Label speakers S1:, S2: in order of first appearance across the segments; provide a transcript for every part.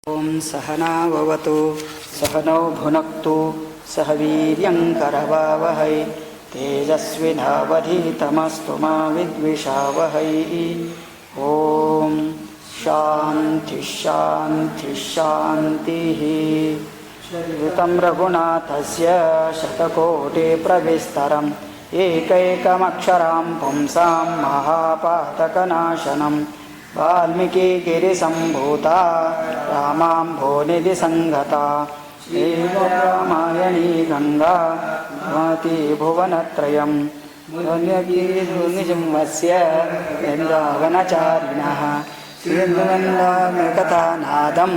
S1: ओम सहनाववतु सहनौ भुनक्तु सह वीर्यं करवावहै तेजस्विनावधीतमस्तु मा विद्विषावहै। ओम शांति शांति शांतिः। श्रुतं रघुनाथस्य शतकोटिप्रविस्तरम् एकैकमक्षरं पुंसां महापातकनाशनं वाल्मीकिगिरिसम्भूता रामाम्भोनिधिसंगता श्रीरामायणी गंगा महती भुवनत्रयं निजंवस्य वृन्दावनचारिणः श्रीवृन्दावनकथानादं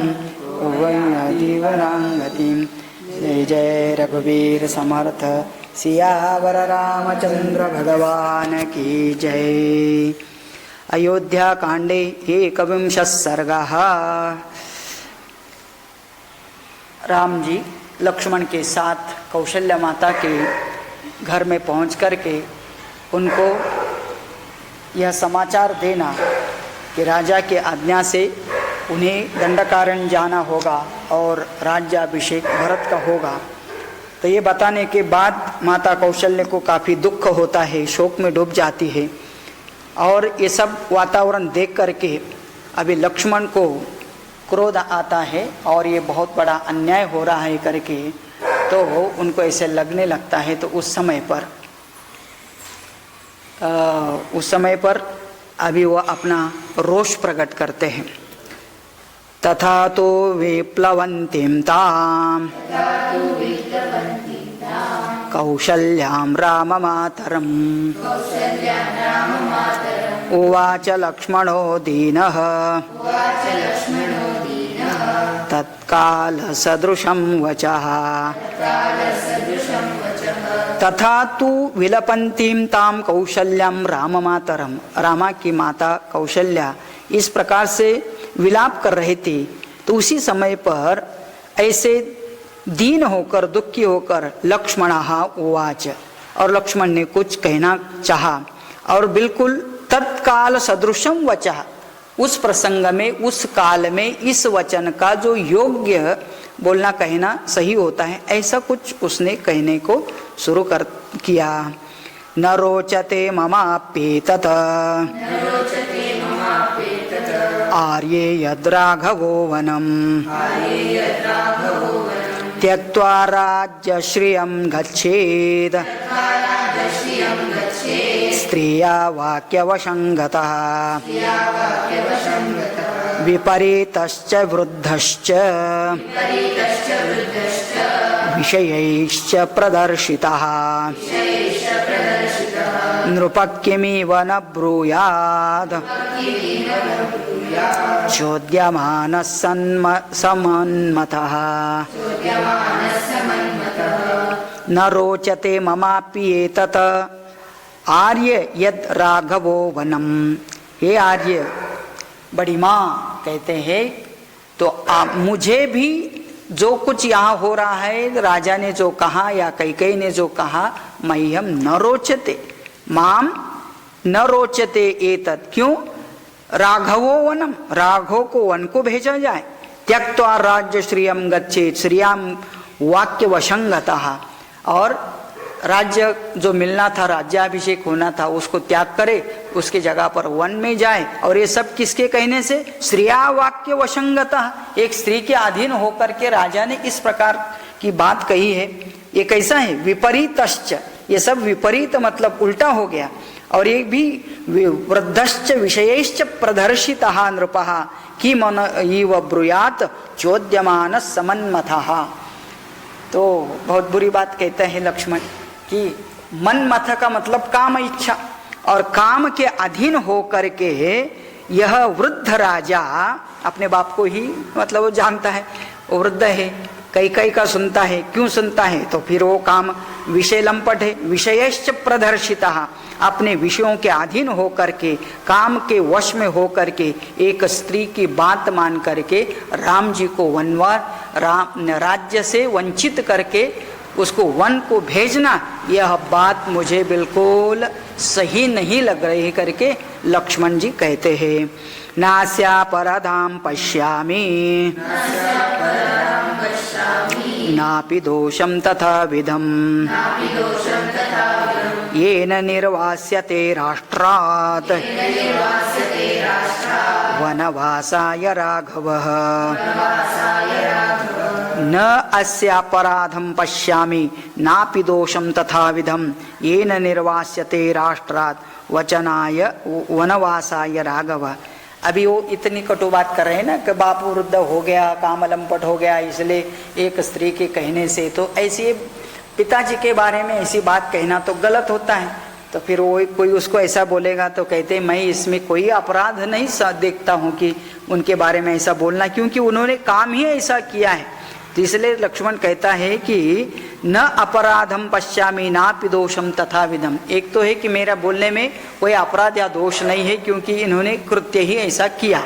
S1: जीवनांगतिं। जय जय रघुवीर समर्थ सियावर रामचंद्र भगवान की जय। अयोध्या कांडे 21 सर्गः। राम जी लक्ष्मण के साथ कौशल्या माता के घर में पहुंच करके उनको यह समाचार देना कि राजा के आज्ञा से उन्हें दंडकारण्य जाना होगा और राज्याभिषेक भरत का होगा। तो ये बताने के बाद माता कौशल्या को काफ़ी दुख होता है, शोक में डूब जाती है। और ये सब वातावरण देख करके अभी लक्ष्मण को क्रोध आता है और ये बहुत बड़ा अन्याय हो रहा है करके तो उनको ऐसे लगने लगता है। तो उस समय पर अभी वो अपना रोष प्रकट करते हैं। तथा तो विप्लवन्तीं तां कौशल्यां राममातरम् उवाच लक्ष्मणो दीनः तत्कालसदृशं वचः। तथा तु विलपन्तीं तां कौशल्यां राममातरम्। रामा की माता कौशल्या इस प्रकार से विलाप कर रही थी। तो उसी समय पर ऐसे दीन होकर दुखी होकर लक्ष्मणः उवाच, और लक्ष्मण ने कुछ कहना चाहा और बिल्कुल तत्काल सदृशम वचः, उस प्रसंग में उस काल में इस वचन का जो योग्य बोलना कहना सही होता है ऐसा कुछ उसने कहने को शुरू कर किया। न रोचते ममाप्येतत् आर्ये यद्राघवो वनम् त्यक्त्वा राज्यश्रियं गच्छेत् स्त्रिया वाक्यवशंगतः विपरीतश्च वृद्धश्च विषयैश्च प्रदर्शितः नृप किमिव न ब्रूयात् चोद्यमानः समन्मतः। न रोचते ममापि एतत् आर्य यद राघवो वनम। हे आर्य, बड़ी माँ कहते हैं तो मुझे भी जो कुछ यहाँ हो रहा है, राजा ने जो कहा या कैकेयी ने जो कहा, मह्यम न रोचते, माम न रोचते एतत्। क्यों? राघवो वनम, राघव को वन को भेजा जाए। त्यक्त्वा राज्य श्रियम गच्छेत्, श्रियाम वाक्य वशंगतः, और राज्य जो मिलना था, राज्याभिषेक होना था, उसको त्याग करे, उसकी जगह पर वन में जाए। और ये सब किसके कहने से? श्रिया वाक्य वशंगतः, एक स्त्री के अधीन होकर के राजा ने इस प्रकार की बात कही है। ये कैसा है? विपरीतश्च, ये सब विपरीत मतलब उल्टा हो गया। और एक भी वृद्धश्च विषयैश्च प्रदर्शितः नृपः कि मन इव ब्रूयात् चोद्यमानः समन्मतः। तो बहुत बुरी बात कहते हैं लक्ष्मण कि मनमथ का मतलब काम इच्छा, और काम के अधीन हो करके यह वृद्ध राजा अपने बाप को ही मतलब वो जानता है, वो वृद्ध है, कैकेयी का सुनता है। क्यों सुनता है? तो फिर वो काम विषय लंपट है। विषयश्च प्रदर्शितः, अपने विषयों के अधीन हो करके, काम के वश में हो करके, एक स्त्री की बात मान करके राम जी को राज्य से वंचित करके उसको वन को भेजना, यह बात मुझे बिल्कुल सही नहीं लग रही करके लक्ष्मण जी कहते हैं। नास्यापराधां पश्यामि नापि दोषं तथाविधम् येन निर्वास्यते राष्ट्रात् वनवासाय राघवः न अस्यापराधं पश्यामि नापि दोषं तथाविधम् येन निर्वास्यते राष्ट्रात् वचनाय वनवासाय राघव। अभी वो इतनी कटु बात कर रहे हैं ना कि बाप वृद्ध हो गया, कामलंपट हो गया, इसलिए एक स्त्री के कहने से, तो ऐसी पिताजी के बारे में ऐसी बात कहना तो गलत होता है। तो फिर वो कोई उसको ऐसा बोलेगा तो कहते मैं इसमें कोई अपराध नहीं देखता हूँ कि उनके बारे में ऐसा बोलना, क्योंकि उन्होंने काम ही ऐसा किया है। तो इसलिए लक्ष्मण कहता है कि न अपराधम पश्यामि नापि दोषम तथाविधम। एक तो है कि मेरा बोलने में कोई अपराध या दोष नहीं है क्योंकि इन्होंने कृत्य ही ऐसा किया।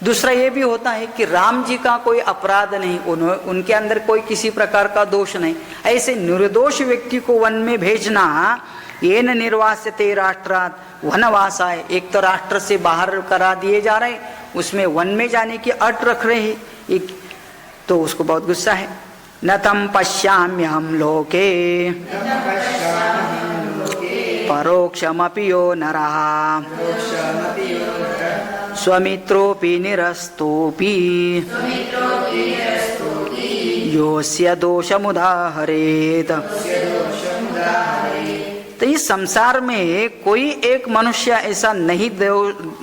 S1: दूसरा ये भी होता है कि राम जी का कोई अपराध नहीं, उनके अंदर कोई किसी प्रकार का दोष नहीं। ऐसे निर्दोष व्यक्ति को वन में भेजना, येन निर्वास्यते राष्ट्रात् वनवासाय, एक तो राष्ट्र से बाहर करा दिए जा रहे, उसमें वन में जाने की अट रख रहे हैं, तो उसको बहुत गुस्सा है। न तम पश्याम्यहं लोके परोक्षमपि यो नरः स्वमित्रोऽपि निरस्तोऽपि योऽस्य दोषमुदाहरेत्। तो इस संसार में कोई एक मनुष्य ऐसा नहीं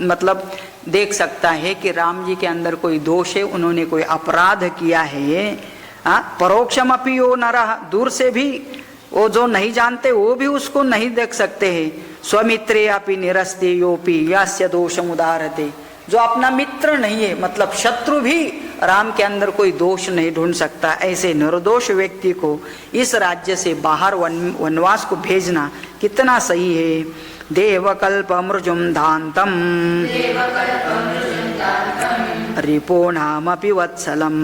S1: मतलब देख सकता है कि राम जी के अंदर कोई दोष है, उन्होंने कोई अपराध किया है। परोक्षमपि यो नरः, दूर से भी वो जो नहीं जानते वो भी उसको नहीं देख सकते हैं। स्वमित्रे अपि निरस्ते योपि यस्य दोषम उदाहरते, जो अपना मित्र नहीं है, मतलब शत्रु भी राम के अंदर कोई दोष नहीं ढूंढ सकता। ऐसे निर्दोष व्यक्ति को इस राज्य से बाहर वनवास को भेजना कितना सही है। देवकल्पमृजुं दान्तं रिपूणामपि वत्सलम्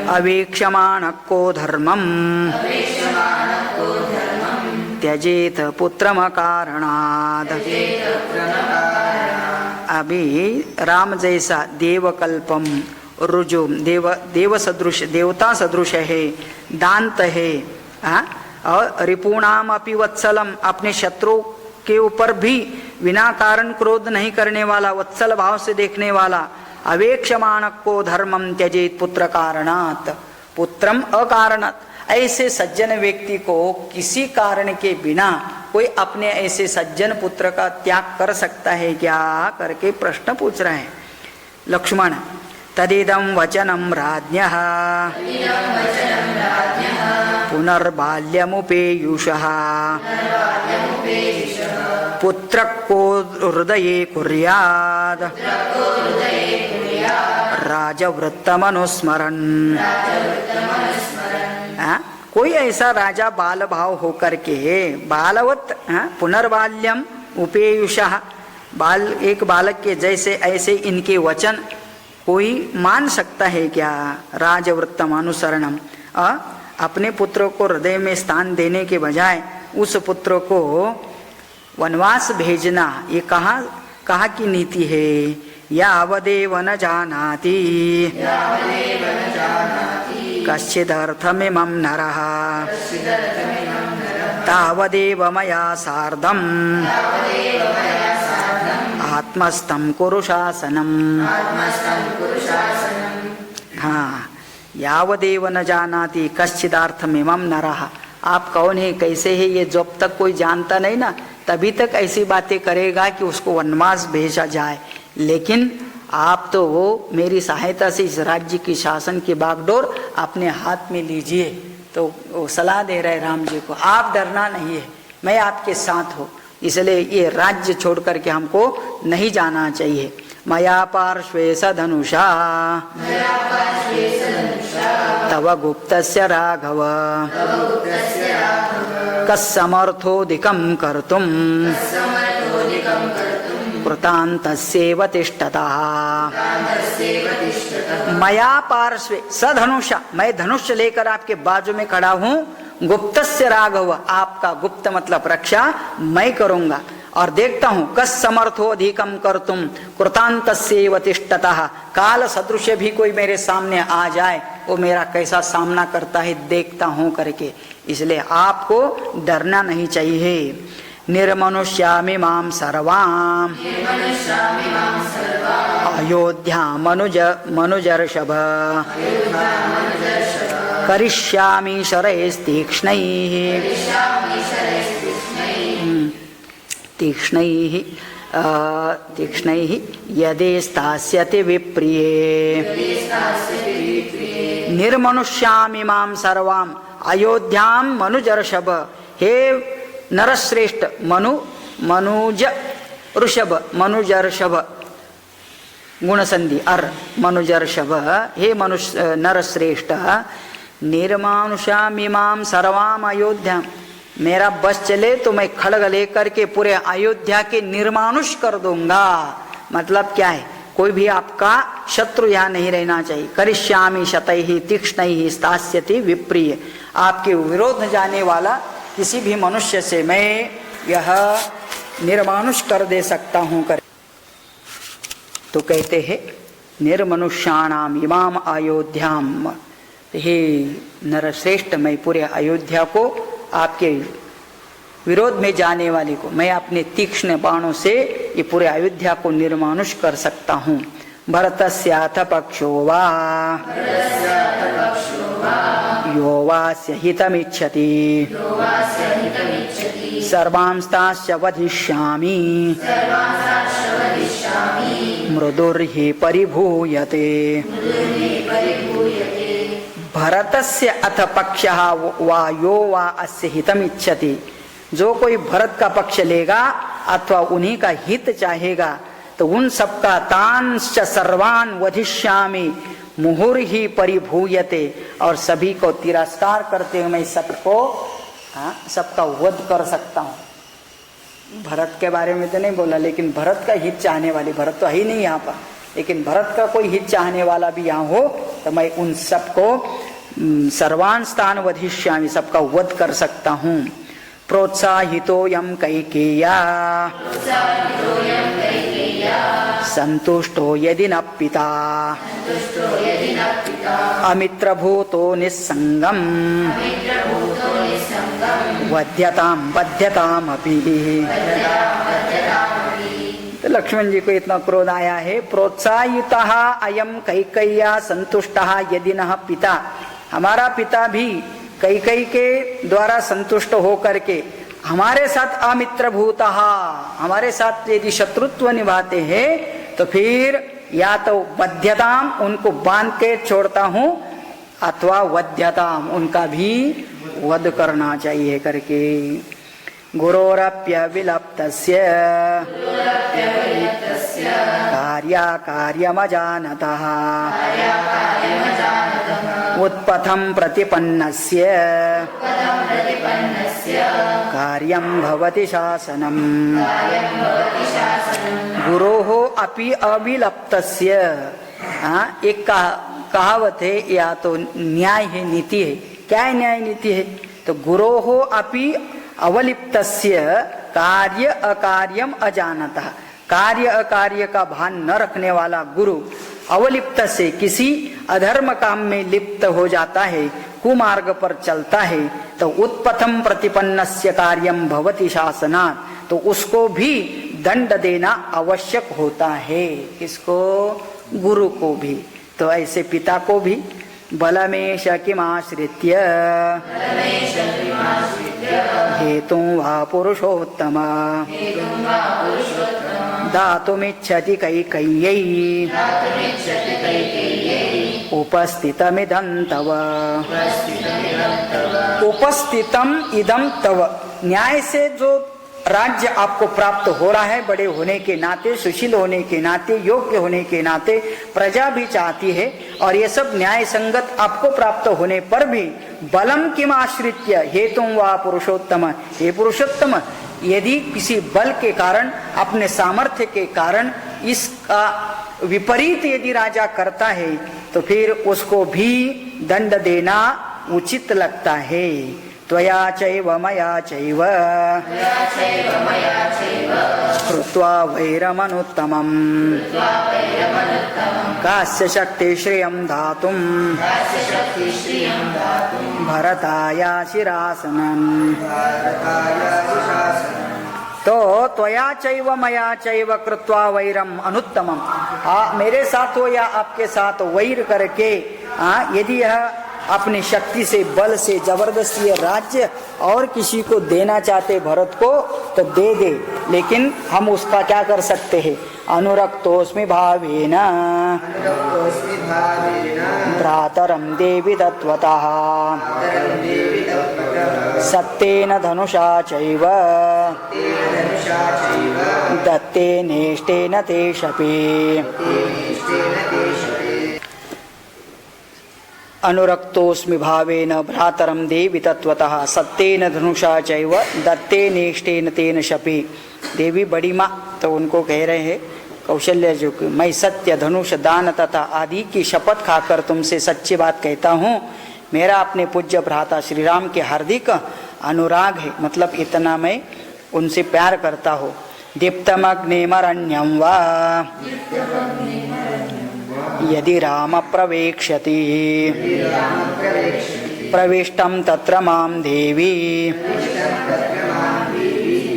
S1: अवेक्ष्यमाणः को धर्मम् त्यजेत पुत्रमकारणात्। अभी राम जैसा देवकल्पम रुजु देव सदृश, देवता सदृश है, दांत है, और रिपुणाम अपि वत्सलम, अपने शत्रु के ऊपर भी बिना कारण क्रोध नहीं करने वाला, वत्सल भाव से देखने वाला। अवेक्ष्यमाण को धर्मम त्यजेत पुत्र कारणात्, पुत्रम अकारणात्। ऐसे सज्जन व्यक्ति को किसी कारण के बिना कोई अपने ऐसे सज्जन पुत्र का त्याग कर सकता है क्या, करके प्रश्न पूछ रहे हैं लक्ष्मण। तदिदं वचनं राज्ञः पुनर्बाल्यमुपेयुषः पुत्रः को हृदये कुर्यात् राजवृत्तमनुस्मरन्। कोई ऐसा राजा बाल भाव होकर के बालवत पुनर्बाल्यम उपेयुषः, बाल एक बालक के जैसे ऐसे इनके वचन कोई मान सकता है क्या। राजवृत्तम अनुसरणम, अपने पुत्र को हृदय में स्थान देने के बजाय उस पुत्र को वनवास भेजना, ये कहाँ की नीति है। यावदेव न जानाति कश्चिदर्थमिमं नरः तावदेव मया सार्धम् आत्मस्थं कुरु शासनम्। हाँ, यावदेव न जानाति कश्चिदार्थमिमं नरः, आप कौन है, कैसे है, ये जब तक कोई जानता नहीं ना तभी तक ऐसी बातें करेगा कि उसको वनवास भेजा जाए। लेकिन आप तो वो मेरी सहायता से इस राज्य की शासन की बागडोर अपने हाथ में लीजिए। तो वो सलाह दे रहे राम जी को, आप डरना नहीं है, मैं आपके साथ हूँ, इसलिए ये राज्य छोड़ करके हमको नहीं जाना चाहिए। मया पार्श्वे सधनुषा तव गुप्तस्य राघव कस्समर्थोऽधिकं कर्तुं कृतान्तस्यैव तिष्ठतः। मया पार्श्वे सधनुषा, मैं धनुष लेकर आपके बाजू में खड़ा हूँ। गुप्तस्य राघव, आपका गुप्त मतलब रक्षा मैं करूँगा, और देखता हूं कस समर्थो अधिकम कर्तुम कृतांतस्यैव तिष्ठतः। काल सदृश भी कोई मेरे सामने आ जाए वो मेरा कैसा सामना करता है देखता हूं करके। इसलिए आपको डरना नहीं चाहिए। निर्मनुष्यामि मां सर्वां अयोध्या मनुजर्षभ करिष्यामि शरैस्तीक्ष्णैः तीक्ष्णैः यदेस्तास्यति विप्रिये। निर्मनुष्यामि मां सर्वां अयोध्यां मनुजर्षभ। हे नरश्रेष्ठ मनुजर्षभ गुण संधि अर मनुजर्षभ। हे मनुष्य नरश्रेष्ठ निर्मानुषामि मां सर्वाम अयोध्या। मेरा बस चले तो मैं खड़ग लेकर के पूरे अयोध्या के निर्मानुष कर दूंगा। मतलब क्या है, कोई भी आपका शत्रु यहाँ नहीं रहना चाहिए। करिष्यामि शतैः तीक्ष्णैः स्थास्यति विप्रिय। आपके विरोध जाने वाला किसी भी मनुष्य से मैं यह निर्मानुष कर दे सकता हूँ कर। तो कहते हैं निर्मनुष्याणाम इमाम अयोध्याम। हे नरश्रेष्ठ मैं पूरे अयोध्या को आपके विरोध में जाने वाले को मैं अपने तीक्ष्ण बाणों से ये पूरे अयोध्या को निर्मानुष कर सकता हूँ। भरतस्याथ पक्षो वा यो वास्य हितमिच्छति सर्वांस्ताश्च वधिष्यामि मृदुर्हि परिभूयते। भरतस्य अथ पक्षः वा यो वा अस्य हितमिच्छति। जो कोई भरत का पक्ष लेगा अथवा उन्हीं का हित चाहेगा तो उन सबका तांश्च सर्वान् वधिष्यामि मुहुर्हि परिभूयते। और सभी को तिरस्कार करते हुए मैं सबका वध कर सकता हूँ। भरत के बारे में तो नहीं बोला, लेकिन भरत का हित चाहने वाले, भरत तो है ही नहीं यहाँ पर, लेकिन भरत का कोई हित चाहने वाला भी यहाँ हो तो मैं उन सबको सर्वान् स्थान वधिष्यामि, सबका वध कर सकता हूँ। प्रोत्साहितोऽयं कैकेय्या संतुष्टो यदि न पिता अमित्रभूतो निस्संगम वध्यतामपि। तो लक्ष्मण जी को इतना क्रोध आया है। प्रोत्साहितः अयम कैकेय्या संतुष्टः यदि न पिता। हमारा पिता भी कैकेयी के द्वारा संतुष्ट होकर के हमारे साथ अमित्रभूतः, हमारे साथ यदि शत्रुत्व निभाते हैं तो फिर या तो वध्यताम, उनको बांध के छोड़ता हूं, अथवा वध्यताम, उनका भी वध करना चाहिए करके। गुरोरप्यविलप्तस्य कार्यमजानतः उत्पथं प्रतिपन्नस्य कार्यं भवति शासनम्। गुरोः अपि अविलप्तस्य। एक कहावत है, या तो न्याय है, नीति है। क्या है न्याय नीति है? तो गुरोः अपि अवलिप्तस्य कार्य अकार्यम अजानतः। कार्य अकार्य का भान न रखने वाला गुरु अवलिप्त से किसी अधर्म काम में लिप्त हो जाता है, कुमार्ग पर चलता है, तो उत्पथम प्रतिपन्नस्य कार्यम भवति शासनात्, तो उसको भी दंड देना आवश्यक होता है। किसको? गुरु को भी। तो ऐसे पिता को भी बलमेश किमाश्रित्य हेतुं वा पुरुषोत्तम दातुमिच्छति कैकेय्यै उपस्थितमिदं तव। उपस्थितम इदं तव। न्याय से जो राज्य आपको प्राप्त हो रहा है, बड़े होने के नाते, सुशील होने के नाते, योग्य होने के नाते प्रजा भी चाहती है, और ये सब न्याय संगत आपको प्राप्त होने पर भी बलम किम आश्रित्य हेतुं वा पुरुषोत्तम, हे पुरुषोत्तम, यदि किसी बल के कारण, अपने सामर्थ्य के कारण इसका विपरीत यदि राजा करता है तो फिर उसको भी दंड देना उचित लगता है। त्वया चैव मया चैव कृत्वा वैरमनुत्तमम् कास्य शक्ति श्रियं दातुं भरताया शिरासनम्। तो त्वया चैव मया चैव कृत्वा वैरम अनुत्तमम, मेरे साथ हो या आपके साथ वैर करके यदि यह अपनी शक्ति से, बल से, जबरदस्ती राज्य और किसी को देना चाहते भरत को तो दे दे, लेकिन हम उसका क्या कर सकते हैं? अनुरक्तोस्मि भावेन भ्रातरं देवि तत्वतः सत्तेन धनुषा चैव दत्ते नेष्टेन ते शपे। अनुरक्तोस्मि भावेन भ्रातरं देवि तत्वतः सत्तेन धनुषा चैव दत्ते नेष्टेन तेन शपि। देवी बड़ी माँ तो उनको कह रहे हैं कौशल्य जो कि मैं सत्य, धनुष, दान तथा आदि की शपथ खाकर तुमसे सच्ची बात कहता हूँ। मेरा अपने पूज्य भ्राता श्री राम के हार्दिक अनुराग है, मतलब इतना मैं उनसे प्यार करता हूँ। दीप्तमग्निमरण्यं वा यदि राम प्रवेक्ष्यति प्रविष्टं तत्र मां देवी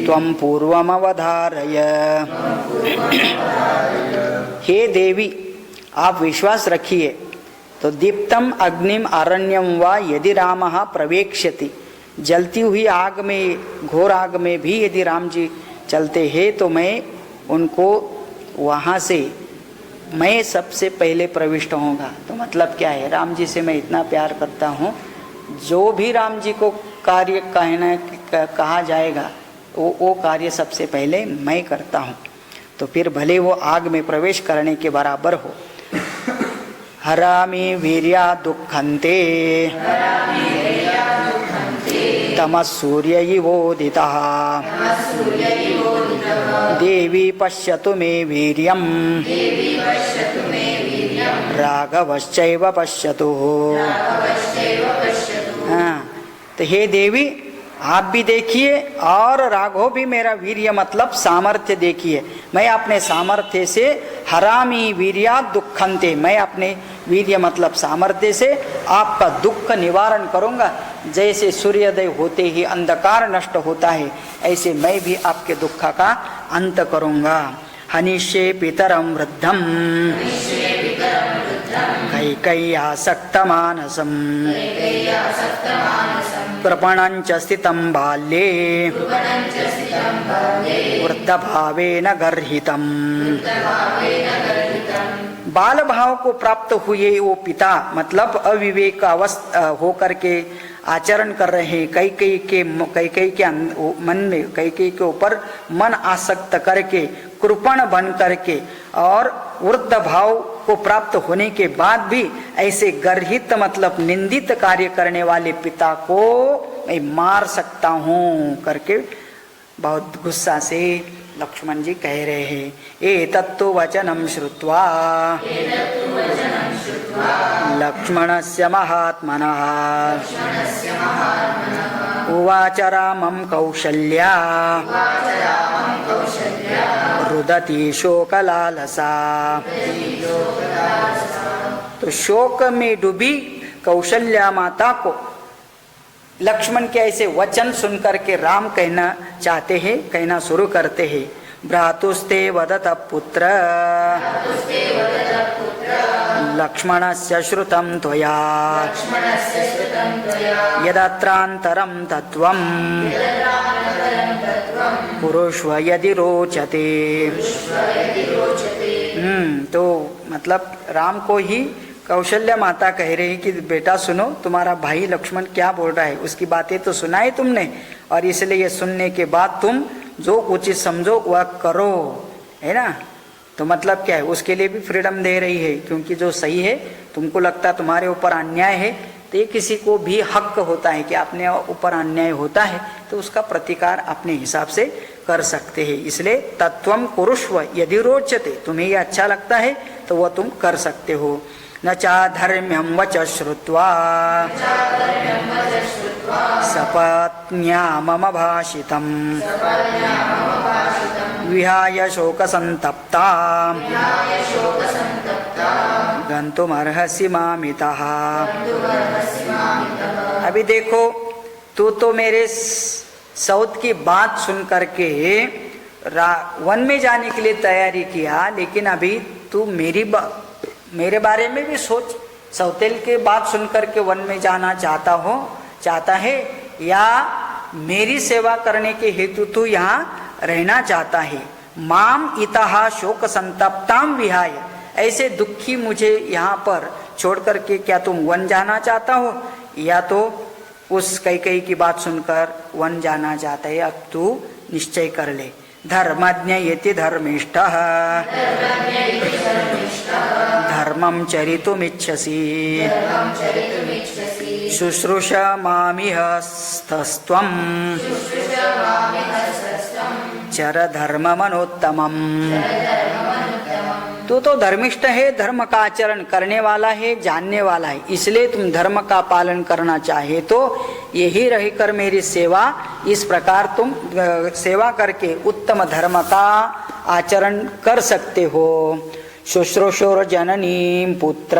S1: त्वं पूर्वमवधारय। हे देवी, आप विश्वास रखिए तो दीप्तम अग्निम अरण्यम वा यदि रामः प्रवेक्ष्यति, जलती हुई आग में, घोर आग में भी यदि राम जी चलते हैं तो मैं उनको वहाँ से मैं सबसे पहले प्रविष्ट होऊंगा। तो मतलब क्या है? राम जी से मैं इतना प्यार करता हूँ, जो भी राम जी को कार्य कहा जाएगा वो कार्य सबसे पहले मैं करता हूँ, तो फिर भले वो आग में प्रवेश करने के बराबर हो। हरामि वीर्या दुःखन्ते तमस्सूर्य इवोदितः देवी पश्यतु मे वीर्यम् राघवश्चैव पश्यतु। तो हे देवी, आप भी देखिए और राघव भी मेरा वीर्य मतलब सामर्थ्य देखिए। मैं अपने सामर्थ्य से हरामी वीर्या दुखंते, मैं अपने वीर्य मतलब सामर्थ्य से आपका दुख निवारण करूंगा। जैसे सूर्योदय होते ही अंधकार नष्ट होता है, ऐसे मैं भी आपके दुख का अंत करूंगा। हनिष्ये पितरं वृद्धं कैकेय्यासक्तमानसं कृपणञ्च स्थितं बाल्ये वृद्धभावेन गर्हितम्। बाल भाव को प्राप्त हुए वो पिता मतलब अविवेक अवस्था होकर के आचरण कर रहे हैं, कैकेयी के मन में, कैकेयी के ऊपर मन आसक्त करके, कृपण बन करके और वृद्ध भाव को प्राप्त होने के बाद भी ऐसे गर्हित मतलब निंदित कार्य करने वाले पिता को मैं मार सकता हूँ करके बहुत गुस्सा से लक्ष्मण जी कह रहे हैं। एतत्तु वचनं श्रुत्वा लक्ष्मणस्य महात्मनः उवाच रामं कौशल्या रुदती शोकलालसा। तो शोक में डूबी कौशल्या माता को लक्ष्मण के ऐसे वचन सुनकर के राम कहना चाहते हैं, कहना शुरू करते हैं। भ्रातुस्ते वदत पुत्र लक्ष्मणस्य श्रुतं त्वया यदत्रान्तरं तत्त्वं कुरुष्व यदि रोचते। तो मतलब राम को ही कौशल्या माता कह रही कि बेटा सुनो, तुम्हारा भाई लक्ष्मण क्या बोल रहा है, उसकी बातें तो सुनाई तुमने, और इसलिए ये सुनने के बाद तुम जो उचित समझो वह करो, है ना। तो मतलब क्या है, उसके लिए भी फ्रीडम दे रही है, क्योंकि जो सही है, तुमको लगता तुम्हारे ऊपर अन्याय है, तो ये किसी को भी हक होता है कि अपने ऊपर अन्याय होता है तो उसका प्रतिकार अपने हिसाब से कर सकते हैं। इसलिए तत्वम कुरुष्व यदि रोचते, तुम्हें ये अच्छा लगता है तो वह तुम कर सकते हो। न चा धर्म्यम वच श्रुत्वा सपत्न्या मम भाषितं विहाय शोकसंतप्ता गंतुमर्हसि मामितः। अभी देखो, तू तो मेरे सौत की बात सुन करके वन में जाने के लिए तैयारी किया, लेकिन अभी तू मेरे बारे में भी सोच। सौतेल के बात सुन करके वन में जाना चाहता है या मेरी सेवा करने के हेतु तू यहाँ रहना चाहता है। माम इतः शोक संतप्ताम विहाय, ऐसे दुखी मुझे यहाँ पर छोड़ करके क्या तुम वन जाना चाहता हो, या तो उस कैकेयी की बात सुनकर वन जाना चाहता है। अब तू निश्चय कर ले। धर्मज्ञ इति धर्मिष्ठः धर्मं चरितुमिच्छसि शुश्रूष मामिहस्तस्त्वं चर धर्ममनोत्तमम्। तू तो धर्मिष्ठ है, धर्म का आचरण करने वाला है, जानने वाला है, इसलिए तुम धर्म का पालन करना चाहे तो यही रहकर मेरी सेवा, इस प्रकार तुम सेवा करके उत्तम धर्म का आचरण कर सकते हो। शुश्रूषुर जननीं पुत्र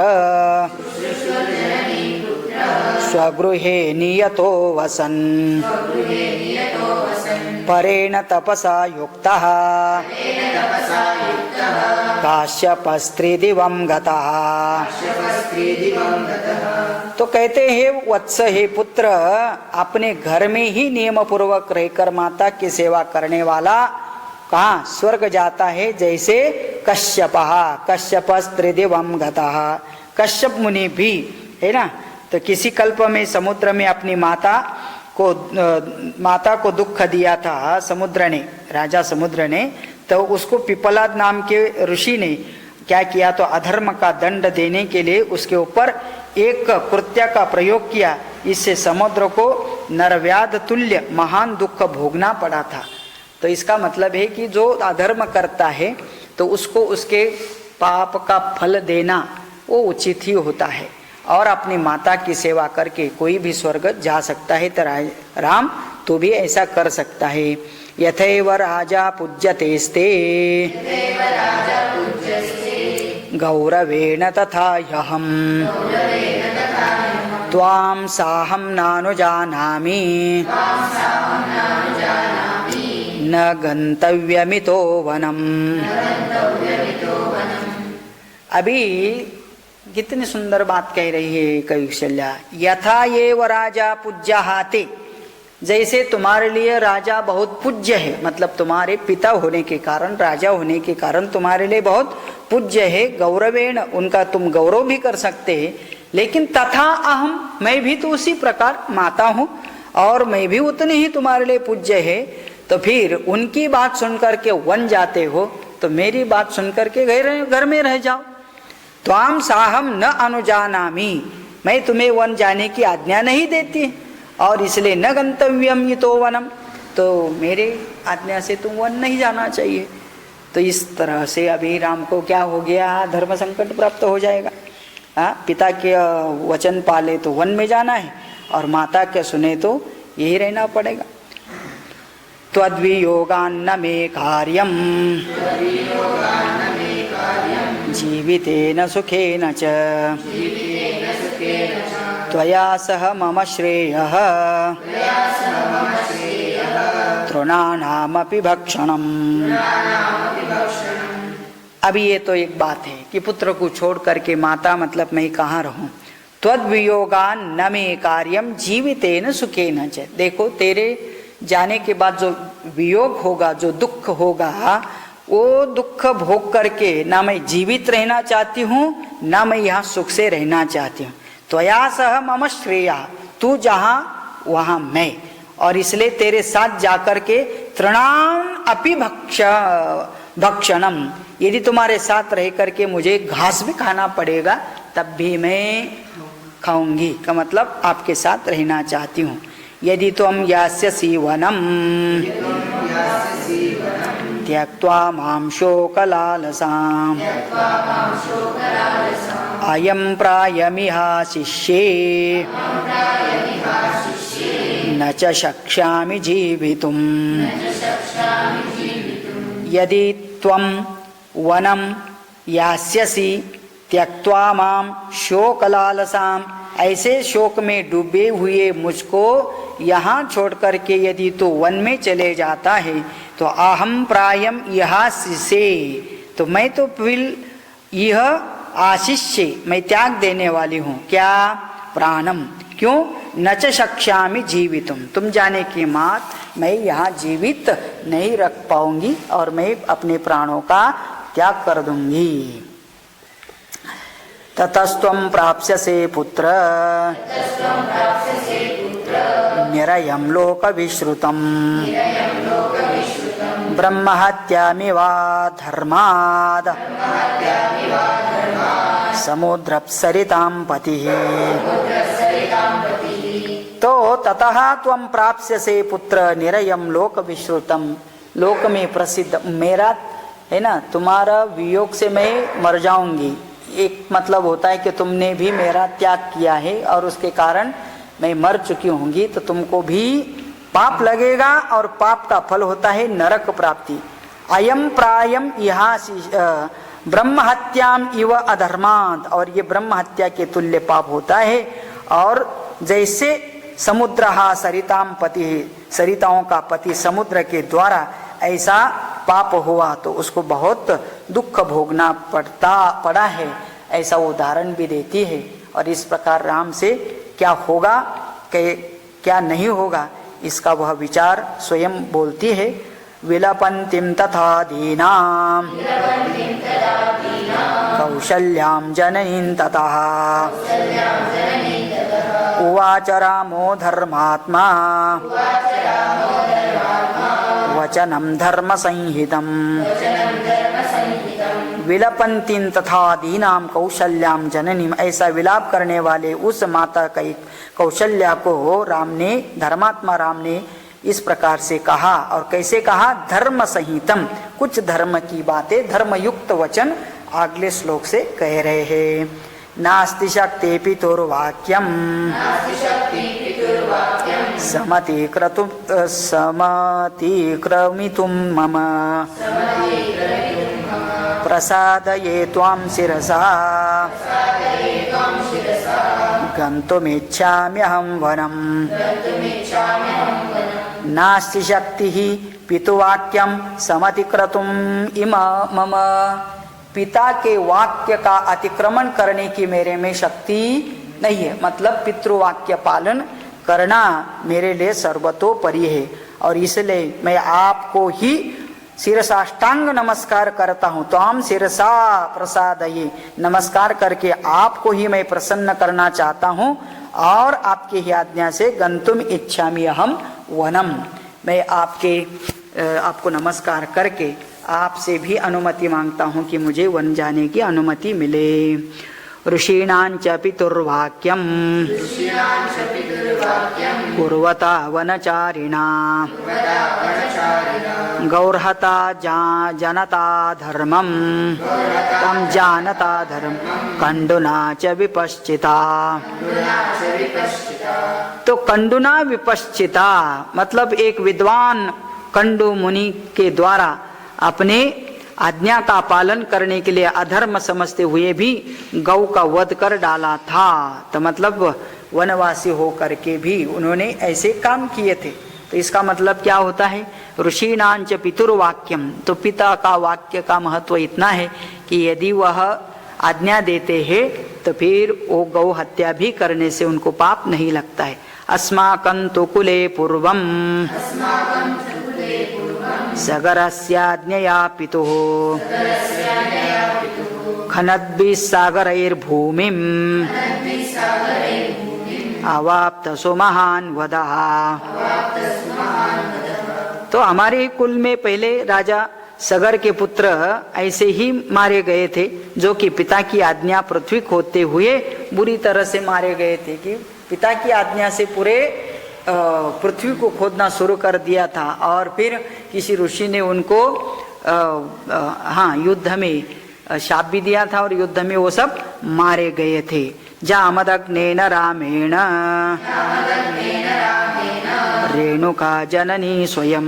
S1: स्वगृहे नियतो वसन् परेण तपसा युक्तः काश्यपस्त्रिदिवं गतः। तो कहते हैं वत्स, हे पुत्र, अपने घर में ही नियम पूर्वक रहकर माता की सेवा करने वाला कहाँ स्वर्ग जाता है, जैसे कश्यपस्त्रिदिवं गतः। कश्यप मुनि भी है ना, तो किसी कल्प में समुद्र में अपनी माता को दुख दिया था समुद्र ने, राजा समुद्र ने। तो उसको पिपलाद नाम के ऋषि ने क्या किया, तो अधर्म का दंड देने के लिए उसके ऊपर एक कृत्य का प्रयोग किया। इससे समुद्र को नरव्याध तुल्य महान दुख भोगना पड़ा था। तो इसका मतलब है कि जो अधर्म करता है तो उसको उसके पाप का फल देना वो उचित ही होता है, और अपनी माता की सेवा करके कोई भी स्वर्ग जा सकता है। तो राम तू भी ऐसा कर सकता है। यथैव राजा पूज्यतेस्ते गौरवेण तथा ह्यहम् त्वां साहं नानुजानामि न गन्तव्यमितो वनम्। अभी कितनी सुंदर बात कह रही है कौशल्या। यथा एव राजा पूज्यते, जैसे तुम्हारे लिए राजा बहुत पूज्य है, मतलब तुम्हारे पिता होने के कारण, राजा होने के कारण तुम्हारे लिए बहुत पूज्य है। गौरवेण, उनका तुम गौरव भी कर सकते हैं। लेकिन तथा अहम, मैं भी तो उसी प्रकार माता हूँ और मैं भी उतने ही तुम्हारे लिए पूज्य है। तो फिर उनकी बात सुन करके वन जाते हो, तो मेरी बात सुन करके घर में रह जाओ। त्वाम साहम न अनुजानामि, मैं तुम्हें वन जाने की आज्ञा नहीं देती, और इसलिए न गंतव्यम इतो वनम, तो मेरे आज्ञा से तुम वन नहीं जाना चाहिए। तो इस तरह से अभी राम को क्या हो गया, धर्म संकट प्राप्त हो जाएगा। पिता के वचन पाले तो वन में जाना है, और माता के सुने तो यही रहना पड़ेगा। त्वद्वियोगान्न मे कार्यम जीवितेन सुखेन च त्वया सह मम श्रेयः तृणानामपि भक्षणम्। अभी ये तो एक बात है कि पुत्र को छोड़ करके माता, मतलब मैं कहाँ रहूं। त्वद्वियोगान न मे कार्यम जीवितेन सुखेन च। देखो, तेरे जाने के बाद जो वियोग होगा, जो दुख होगा, वो दुख भोग करके ना मैं जीवित रहना चाहती हूँ, ना मैं यहाँ सुख से रहना चाहती हूँ। त्वया सह मम श्रेया, तू जहाँ वहाँ मैं, और इसलिए तेरे साथ जाकर के तृणाम अपि भक्षणम, यदि तुम्हारे साथ रह करके मुझे घास भी खाना पड़ेगा तब भी मैं खाऊंगी, का मतलब आपके साथ रहना चाहती हूँ। यदि त्वं यास्यसि वनम त्यक्त्वा मां शोकलालसाम् अयं प्रायमिहाशिष्ये न च शक्ष्यामि जीवितुम् यदि त्वं वनं यास्यसि त्यक्त्वा मां शोकलालसाम्, ऐसे शोक में डूबे हुए मुझको यहाँ छोड़ करके यदि तो वन में चले जाता है तो अहम प्रायम यहाँ से, तो मैं तो फिर यह आशीष से मैं त्याग देने वाली हूँ। क्या? प्राणम। क्यों? न च शक्ष्यामि जीवितुम, तुम जाने की मात मैं यहाँ जीवित नहीं रख पाऊंगी और मैं अपने प्राणों का त्याग कर दूंगी। ततस्त्वं प्राप्स्यसे पुत्र निरयं लोकविश्रुतम् ब्रह्महत्यामिवा धर्माद् समुद्रप्सरितां पतिः। तो ततः त्वं प्राप्स्यसे पुत्र निरयं लोकविश्रुतम्, लोक में प्रसिद्ध, मेरा है ना, तुम्हारा वियोग से मैं मर जाऊंगी। एक मतलब होता है कि तुमने भी मेरा त्याग किया है और उसके कारण मैं मर चुकी होंगी, तो तुमको भी पाप लगेगा और पाप का फल होता है नरक प्राप्ति। अयम प्रायम यहाँ ब्रह्म हत्याम इव अधर्मात्, और ये ब्रह्म हत्या के तुल्य पाप होता है। और जैसे समुद्रहा सरिताम पति है, सरिताओं का पति समुद्र के द्वारा ऐसा पाप हुआ तो उसको बहुत दुख भोगना पड़ा है, ऐसा उदाहरण भी देती है। और इस प्रकार राम से क्या होगा क्या नहीं होगा इसका वह विचार स्वयं बोलती है। विलपन्तीं तथा दीनां कौशल्यां जननीं ततः उवाच रामो धर्मात्मा वचनं धर्म संहितम्। विलपन्तीं तथा दीनां कौशल्यां जननीं, ऐसा विलाप करने वाले उस माता कई कौशल्या को राम ने, धर्मात्मा राम ने इस प्रकार से कहा। और कैसे कहा? धर्म संहितम, कुछ धर्म की बातें, धर्मयुक्त वचन अगले श्लोक से कह रहे हैं। नास्ति शक्ति पितुर्वाक्यम समतिक्रमितुं मम प्रसादये त्वां शिरसा गन्तुमिच्छाम्यहं वनम्। नास्ति शक्तिः पितुवाक्यं समतिक्रतुम् मम, पिता के वाक्य का अतिक्रमण करने की मेरे में शक्ति नहीं है। मतलब पितृवाक्य पालन करना मेरे लिए सर्वतोपरि है, और इसलिए मैं आपको ही शिरसाष्टांग नमस्कार करता हूँ। तो हम शिरसा प्रसादये, नमस्कार करके आपको ही मैं प्रसन्न करना चाहता हूँ और आपकी ही आज्ञा से गंतुम इच्छामि अहम वनम, मैं आपको नमस्कार करके आपसे भी अनुमति मांगता हूँ कि मुझे वन जाने की अनुमति मिले। ऋषीणांच पितुर्वाक्यम कुर्वता वनचारिणा गौरहता जनता धर्मम तम जानता धर्म कंडुना च विपश्चिता। तो कंडुना विपश्चिता मतलब एक विद्वान कंडु मुनि के द्वारा अपने आज्ञा का पालन करने के लिए अधर्म समझते हुए भी गौ का वध कर डाला था। तो मतलब वनवासी होकर के भी उन्होंने ऐसे काम किए थे। तो इसका मतलब क्या होता है? ऋषीणांच पितुर्वाक्यम, तो पिता का वाक्य का महत्व इतना है कि यदि वह आज्ञा देते हैं तो फिर वो गौ हत्या भी करने से उनको पाप नहीं लगता है। अस्माकं तु कुले पूर्वम सगरस्याज्ञया पितुः खनद्भिः सागरैर्भूमिम् अवाप्तसु महान् वदः। तो हमारे कुल में पहले राजा सगर के पुत्र ऐसे ही मारे गए थे, जो कि पिता की आज्ञा पृथ्वी खोदते हुए बुरी तरह से मारे गए थे। कि पिता की आज्ञा से पूरे पृथ्वी को खोदना शुरू कर दिया था, और फिर किसी ऋषि ने उनको युद्ध में शाप भी दिया था और युद्ध में वो सब मारे गए थे। जामदग्नेन रामेण रेणुका जननी स्वयं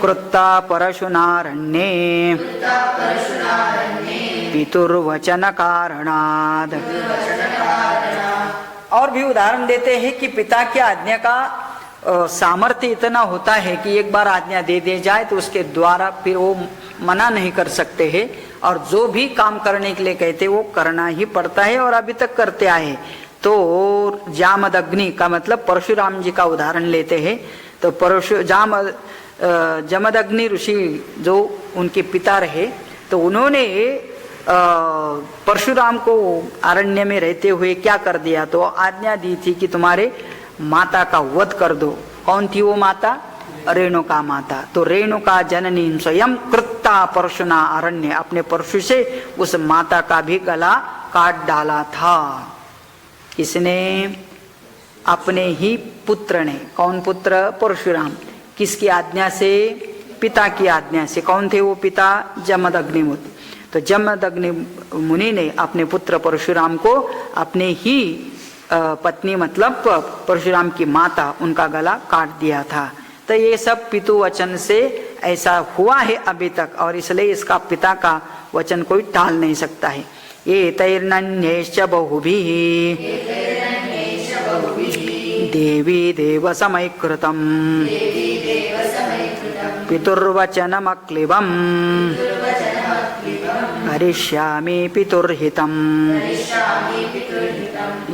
S1: कृता परशुनारण्ये पितुर्वचन कारणाद। और भी उदाहरण देते हैं कि पिता की आज्ञा का सामर्थ्य इतना होता है कि एक बार आज्ञा दे दी जाए तो उसके द्वारा फिर वो मना नहीं कर सकते हैं, और जो भी काम करने के लिए कहते वो करना ही पड़ता है और अभी तक करते आए। तो जामदग्नि का मतलब परशुराम जी का उदाहरण लेते हैं। तो जमदग्नि ऋषि जो उनके पिता रहे, तो उन्होंने परशुराम को अरण्य में रहते हुए क्या कर दिया, तो आज्ञा दी थी कि तुम्हारे माता का वध कर दो। कौन थी वो माता? रेणुका माता। तो रेणुका जननी स्वयं कृत्ता परशुना अरण्य, अपने परशु से उस माता का भी गला काट डाला था। किसने? अपने ही पुत्र ने। कौन पुत्र? परशुराम। किसकी आज्ञा से? पिता की आज्ञा से। कौन थे वो पिता? जमदग्नि मुनि। तो जमदग्नि मुनि ने अपने पुत्र परशुराम को अपने ही पत्नी मतलब परशुराम की माता उनका गला काट दिया था। तो ये सब पितु वचन से ऐसा हुआ है अभी तक, और इसलिए इसका पिता का वचन कोई टाल नहीं सकता है। ये तैर्नन्यैश्च बहुभिः देवी देव समैकृतं पितुर्वचनमक्लिबम् करिष्यामि पितुर्हितम्।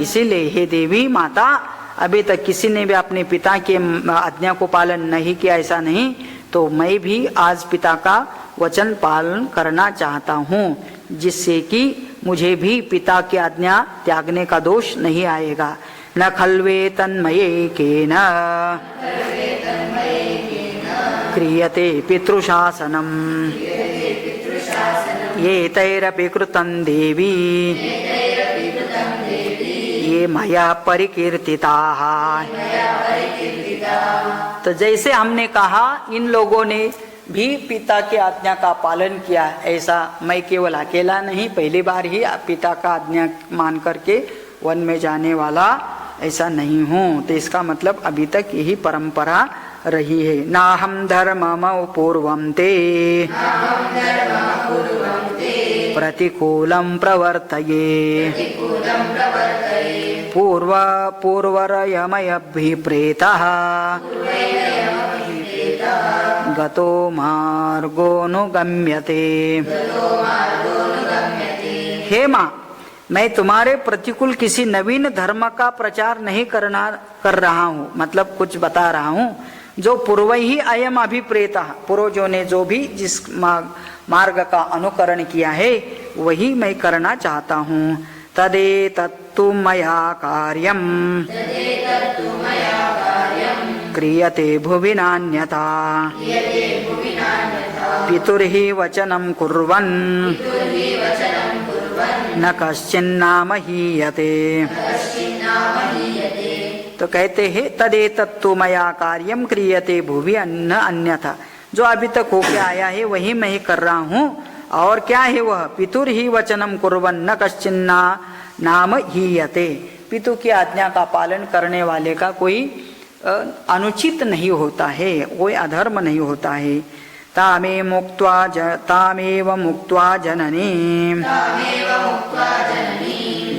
S1: इसीलिए हे देवी माता, अभी तक किसी ने भी अपने पिता के आज्ञा को पालन नहीं किया, ऐसा नहीं, तो मैं भी आज पिता का वचन पालन करना चाहता हूँ, जिससे कि मुझे भी पिता की आज्ञा त्यागने का दोष नहीं आएगा। न खल्वे तन्मयेकेन क्रियते पितृशासनम् एतैरपि कृतं देवी ये मया परिकीर्तिताः। तो जैसे हमने कहा इन लोगों ने भी पिता की आज्ञा का पालन किया, ऐसा मैं केवल अकेला नहीं, पहली बार ही पिता का आज्ञा मान करके वन में जाने वाला ऐसा नहीं हूँ। तो इसका मतलब अभी तक यही परंपरा रही है। नाहं धर्ममौ पूर्वं ते प्रतिकूलं प्रवर्तये पूर्वरयमयभिप्रेतः गतो मार्गोऽनुगम्यते। हे माँ, मैं तुम्हारे प्रतिकूल किसी नवीन धर्म का प्रचार नहीं कर रहा हूँ, मतलब कुछ बता रहा हूँ जो पूर्व ही अयम अभिप्रेता, पूर्वजों ने जो भी जिस मार्ग का अनुकरण किया है वही मैं करना चाहता हूँ। तदेतत्तु मया कार्यम क्रियते भुवि नान्यथा पितुर्हि वचनं कुर्वन् न कश्चिन्नाम हीयते। तो कहते हैं तदेतत्तु मया कार्यम क्रियते भुवि न अन्यथा, जो अभी तक होके आया है वही मैं कर रहा हूँ। और क्या है वह? पितुर्हि वचनम कुर्वन् न कश्चिन्ना नाम हीयते। पितु की आज्ञा का पालन करने वाले का कोई अनुचित नहीं होता है, कोई अधर्म नहीं होता है। तामेव मुक्त्वा जननी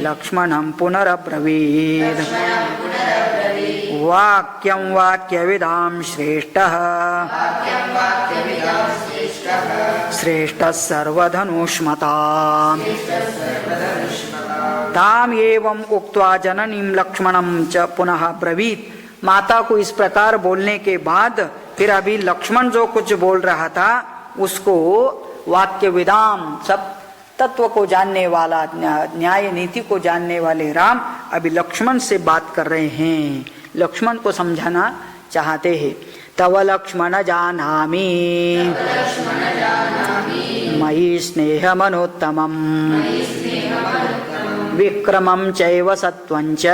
S1: लक्ष्मणं पुनरब्रवीत् वाक्यं वाक्यविदां श्रेष्ठः श्रेष्ठः सर्वधनुष्मता। ताम एवं उक्त्वा जननीं लक्ष्मणं च पुनः ब्रवीत्। माता को इस प्रकार बोलने के बाद फिर अभी लक्ष्मण जो कुछ बोल रहा था उसको वाक्य विदाम, सब तत्व को जानने वाला, न्याय नीति को जानने वाले राम अभी लक्ष्मण से बात कर रहे हैं, लक्ष्मण को समझाना चाहते हैं। तव लक्ष्मण जानामि मयि स्नेहमनोत्तमम् विक्रमं चैव सत्वं च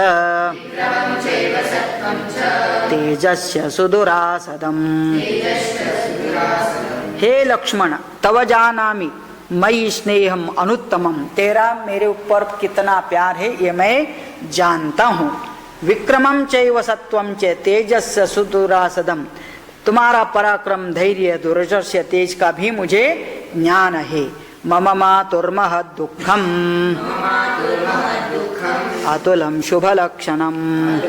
S1: तेजस्य सुदुरासदम्। हे लक्ष्मण, तव जानामि मयि स्नेहम अनुत्तमम, तेरा मेरे ऊपर कितना प्यार है ये मैं जानता हूँ। विक्रमं चैव सत्वं च तेजस्य सुदुरासदम, तुम्हारा पराक्रम धैर्य दुर्जस्य तेज का भी मुझे ज्ञान है। मम मातुर्महद् दुःखम् अतुलं शुभलक्षणम्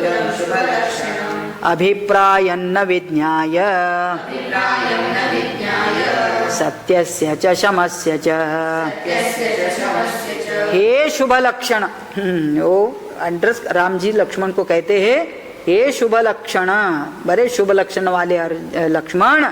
S1: अभिप्रायन्न विज्ञाय सत्यस्य च शमस्य च। हे शुभ लक्षण, वो राम जी लक्ष्मण को कहते हैं हे शुभ लक्षण, बड़े शुभ लक्षण वाले लक्ष्मण।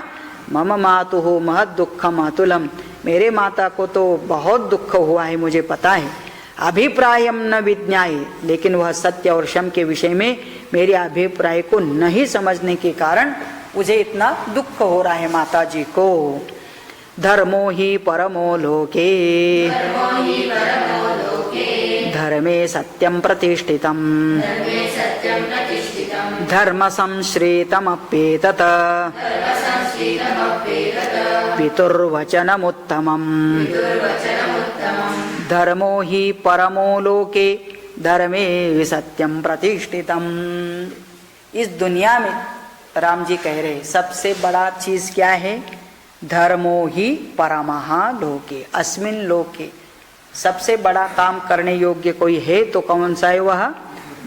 S1: मम मातुः महद दुःखम अतुलम, मेरे माता को तो बहुत दुख हुआ है मुझे पता है। अभिप्रायम न विज्ञाय, लेकिन वह सत्य और शम के विषय में मेरे अभिप्राय को नहीं समझने के कारण मुझे इतना दुख हो रहा है माता जी को। धर्मो ही परमो लोके धर्मे सत्यम प्रतिष्ठितम् धर्म संश्रितमप्येतत् पितुर्वचनमुत्तमम्। धर्मो ही परमो लोके धर्मे सत्यम प्रतिष्ठितम्। इस दुनिया में राम जी कह रहे सबसे बड़ा चीज क्या है? धर्मो ही परमः लोके, अस्मिन लोके। सबसे बड़ा काम करने योग्य कोई है तो कौन सा है? वह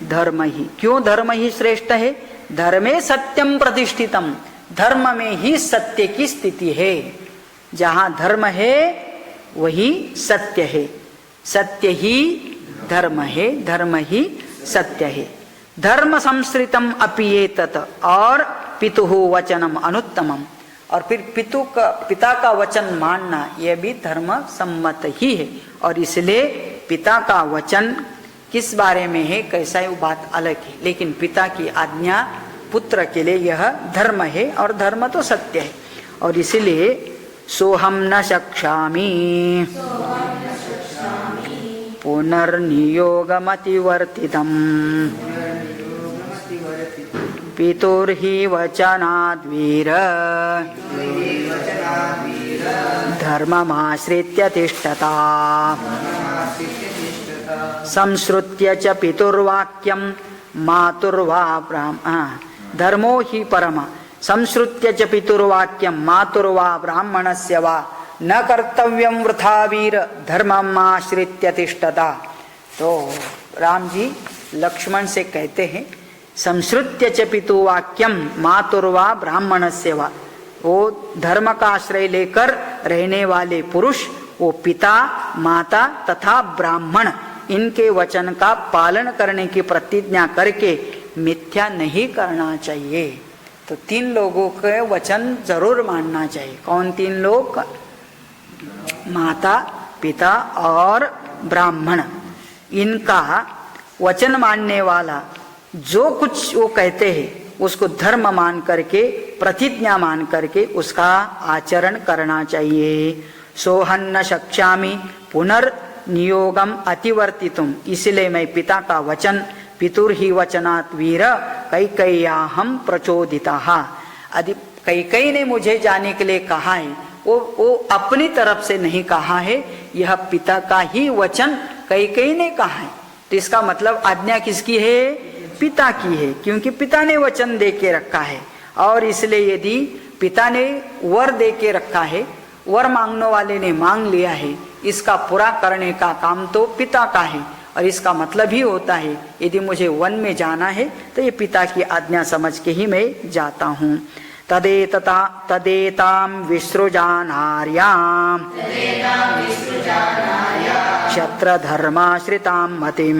S1: धर्म ही। क्यों धर्म ही श्रेष्ठ है? धर्मे सत्यम प्रतिष्ठितम, धर्म में ही सत्य की स्थिति है। जहाँ धर्म है वही सत्य है, सत्य ही धर्म है, धर्म ही सत्य है। धर्म संश्रितम अपिएतत्, और पितुः वचनम अनुत्तमम, और फिर पिता का वचन मानना यह भी धर्म सम्मत ही है। और इसलिए पिता का वचन किस बारे में है कैसा है वो बात अलग है, लेकिन पिता की आज्ञा पुत्र के लिए यह धर्म है और धर्म तो सत्य है। और इसलिए सोहम न शक्षामि पुनर्नियोगमतिवर्तितम् पितुर्हि वचनाद्वीर धर्ममाश्रित्य तिष्ठता संश्रुत्य च पितुर्वाक्यं मातुर्वा धर्मो हि परम संश्रुत्य च पितुर्वाक्यं मातुर्वा ब्राह्मणस्य वा न कर्तव्यं वृथा वीर धर्ममाश्रित्य तिष्ठता। तो राम जी लक्ष्मण से कहते हैं संश्रुत्य च पितुर्वाक्यम मातुर्वा ब्राह्मणस्य वा, वो धर्म का आश्रय लेकर रहने वाले पुरुष वो पिता माता तथा ब्राह्मण इनके वचन का पालन करने की प्रतिज्ञा करके मिथ्या नहीं करना चाहिए। तो 3 लोगों के वचन जरूर मानना चाहिए। कौन 3 लोग? माता पिता और ब्राह्मण। इनका वचन मानने वाला जो कुछ वो कहते हैं उसको धर्म मान करके प्रतिज्ञा मान करके उसका आचरण करना चाहिए। सोहन्न शक्ष्यामि पुनर्नियोगम अतिवर्तितुम, इसलिए मैं पिता का वचन पितुर्हि वचनात् वीर कैकेय्याहम प्रचोदितः। यदि कैकेयी ने मुझे जाने के लिए कहा है वो अपनी तरफ से नहीं कहा है, यह पिता का ही वचन कैकेयी ने कहा है। तो इसका मतलब आज्ञा किसकी है? पिता की है, क्योंकि पिता ने वचन दे के रखा है। और इसलिए यदि पिता ने वर दे के रखा है, वर मांगने वाले ने मांग लिया है, इसका पूरा करने का काम तो पिता का है। और इसका मतलब ही होता है यदि मुझे वन में जाना है तो ये पिता की आज्ञा समझ के ही मैं जाता हूँ। तदेताम विसृजानार्याम क्षत्रधर्माश्रितां मतिं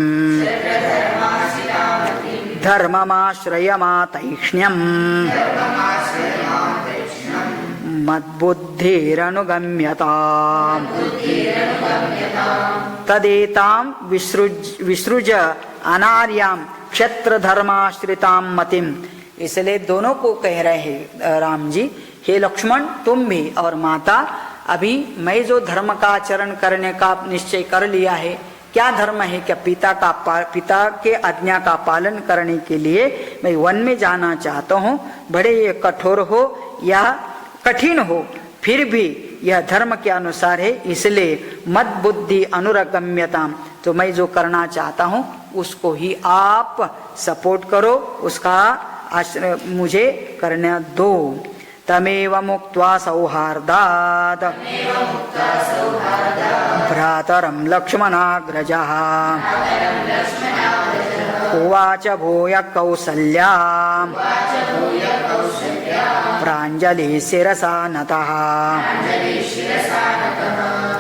S1: धर्ममाश्रयमातैक्ष्ण्यम् मद्बुद्धिरनुगम्यताम्। तदेतां विसृज अनार्यां क्षत्रधर्माश्रितां मतिं। इसलिए दोनों को कह रहे हैं राम जी, हे लक्ष्मण तुम भी और माता, अभी मैं जो धर्म का आचरण करने का निश्चय कर लिया है, क्या धर्म है? क्या पिता के आज्ञा का पालन करने के लिए मैं वन में जाना चाहता हूँ। बड़े ये कठोर हो या कठिन हो फिर भी यह धर्म के अनुसार है, इसलिए मद बुद्धि अनुरगम्यता, तो मैं जो करना चाहता हूँ उसको ही आप सपोर्ट करो, उसका आश्रय मुझे करने दो। तमेव मुक्त्वा सौहार्दात् भ्रातरं लक्ष्मणाग्रजः उवाच भूय कौसल्या प्राञ्जलिः शिरसा नतः।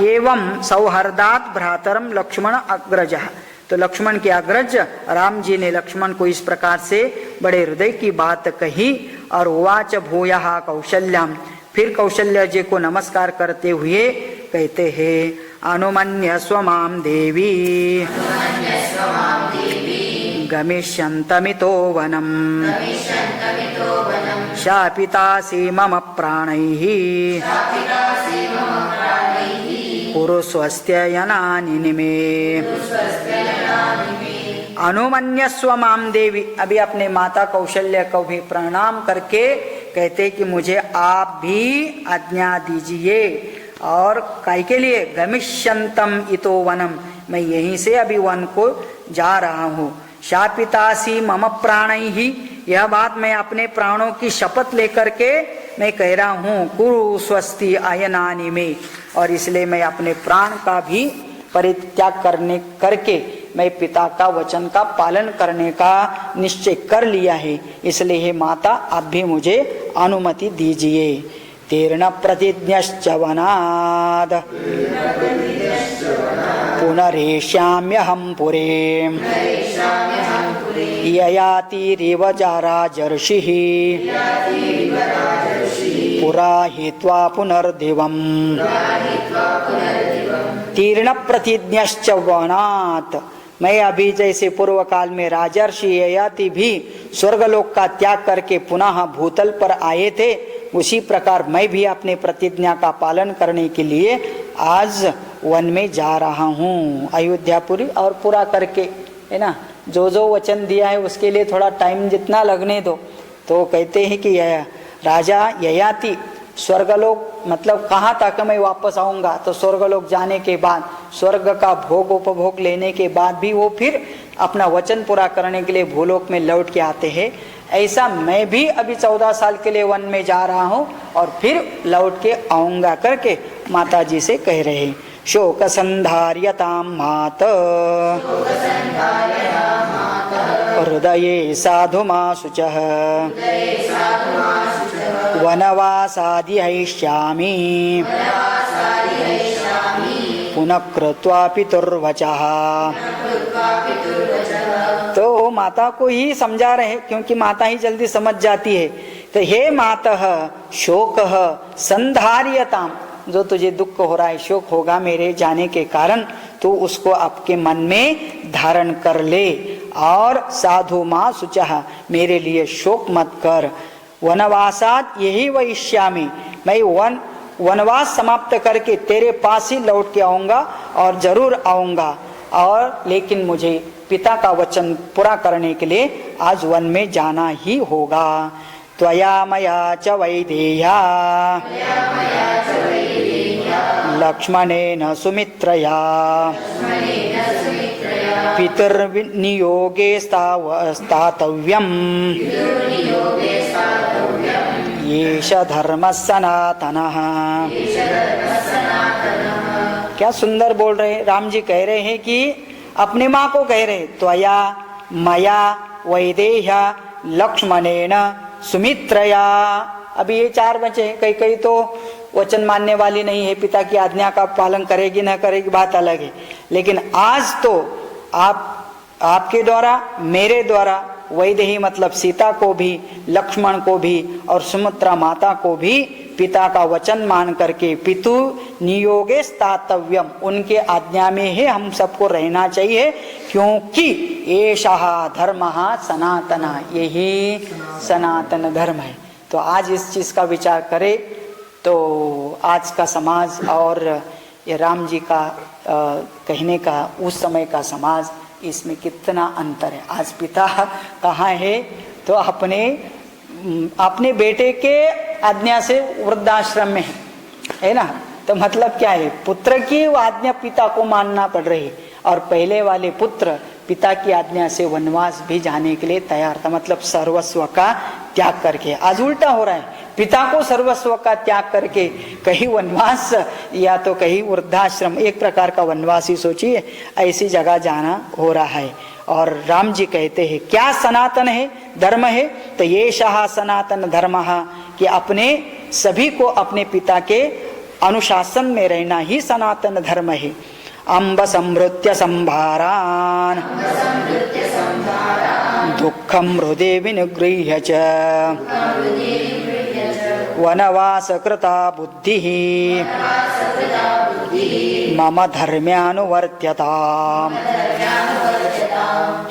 S1: एवं सौहार्दात् भ्रातरम लक्ष्मण अग्रजः। तो लक्ष्मण के अग्रज राम जी ने लक्ष्मण को इस प्रकार से बड़े हृदय की बात कही। और उवाच भूयः कौशल्याम, फिर कौशल्य जी को नमस्कार करते हुए कहते हैं, अनुमन्यस्व मां देवी गमिष्यन्तमितो वनम् शापितासि मम प्राणैः कुरुस्वस्त्ययनानि मे। अनुमन्यस्व मां देवी, अभी अपने माता कौशल्य को भी प्रणाम करके कहते कि मुझे आप भी आज्ञा दीजिए। और काय के लिए? गमिष्यन्तम इतो वनम, मैं यहीं से अभी वन को जा रहा हूँ। शापितासी मम प्राणैहि, यह बात मैं अपने प्राणों की शपथ लेकर के मैं कह रहा हूँ। कुरु स्वस्ति अयनानि में, और इसलिए मैं अपने प्राण का भी परित्याग करके मैं पिता का वचन का पालन करने का निश्चय कर लिया है। इसलिए हे माता, आप भी मुझे अनुमति दीजिए। तीर्ण प्रतिज्ञश्च वनाद पुनरेष्याम्यहं पुरे ययातिरिव राजर्षिः पुरा हित्वा पुनर्दिवम्। तीर्ण प्रतिज्ञश्च वनात्, मैं अभी जैसे पूर्व काल में राजर्षि ययाति भी स्वर्गलोक का त्याग करके पुनः भूतल पर आए थे, उसी प्रकार मैं भी अपने प्रतिज्ञा का पालन करने के लिए आज वन में जा रहा हूँ। अयोध्यापुरी और पूरा करके, है ना, जो जो वचन दिया है उसके लिए थोड़ा टाइम जितना लगने दो। तो कहते हैं कि राजा ययाति स्वर्गलोक, मतलब कहाँ तक मैं वापस आऊँगा? तो स्वर्गलोक जाने के बाद, स्वर्ग का भोग उपभोग लेने के बाद भी वो फिर अपना वचन पूरा करने के लिए भूलोक में लौट के आते हैं। ऐसा मैं भी अभी 14 साल के लिए वन में जा रहा हूँ और फिर लौट के आऊँगा करके माता जी से कह रहे हैं। शोक संधार्यतां मात हृदये साधुमा शुचः वनवासादि हयिष्यामि पुनः कृत्वा पितुर्वचः। तो माता को ही समझा रहे, क्योंकि माता ही जल्दी समझ जाती है। तो हे मातः शोकः संधार्यताम, जो तुझे दुख हो रहा है, शोक होगा मेरे जाने के कारण, तो उसको आपके मन में धारण कर ले। और साधु मां शुचः, मेरे लिए शोक मत कर। वनवासात यही वैश्यामी, मैं वनवास समाप्त करके तेरे पास ही लौट के आऊँगा और जरूर आऊँगा। और लेकिन मुझे पिता का वचन पूरा करने के लिए आज वन में जाना ही होगा। त्वया मया च वैदेह्या लक्ष्मणेन सुमित्रया पितर्नियोगे स्थातव्यम् येष धर्म सनातनः। क्या सुंदर बोल रहे राम जी, कह रहे हैं कि अपने माँ को कह रहे, त्वया मया वैदेह्या लक्ष्मणेन सुमित्रया। अभी ये 4 बचे, कई कई तो वचन मानने वाली नहीं है, पिता की आज्ञा का पालन करेगी न करेगी बात अलग है। लेकिन आज तो आपके द्वारा, मेरे द्वारा, वैदेही मतलब सीता को भी, लक्ष्मण को भी और सुमित्रा माता को भी पिता का वचन मान करके पितु नियोगे स्थातव्यम, उनके आज्ञा में ही हम सबको रहना चाहिए। क्योंकि एषः धर्मः सनातनः, यही सनातन धर्म है। तो आज इस चीज का विचार करें तो आज का समाज और ये राम जी का कहने का उस समय का समाज, इसमें कितना अंतर है। आज पिता कहाँ है? तो अपने बेटे के आज्ञा से वृद्धाश्रम में है ना। तो मतलब क्या है, पुत्र की आज्ञा पिता को मानना पड़ रही है। और पहले वाले पुत्र पिता की आज्ञा से वनवास भी जाने के लिए तैयार था, मतलब सर्वस्व का त्याग करके। आज उल्टा हो रहा है, पिता को सर्वस्व का त्याग करके कहीं वनवास या तो कहीं वृद्धाश्रम, एक प्रकार का वनवास ही सोचिए, ऐसी जगह जाना हो रहा है। और राम जी कहते हैं क्या सनातन है धर्म है, तो ये शाह सनातन धर्म, कि अपने सभी को अपने पिता के अनुशासन में रहना ही सनातन धर्म है। अम्ब संभृत्य संभारान दुखम हृदय विनिगृह्य च वनवास कृता बुद्धि मम धर्म्यानुवर्त्यता।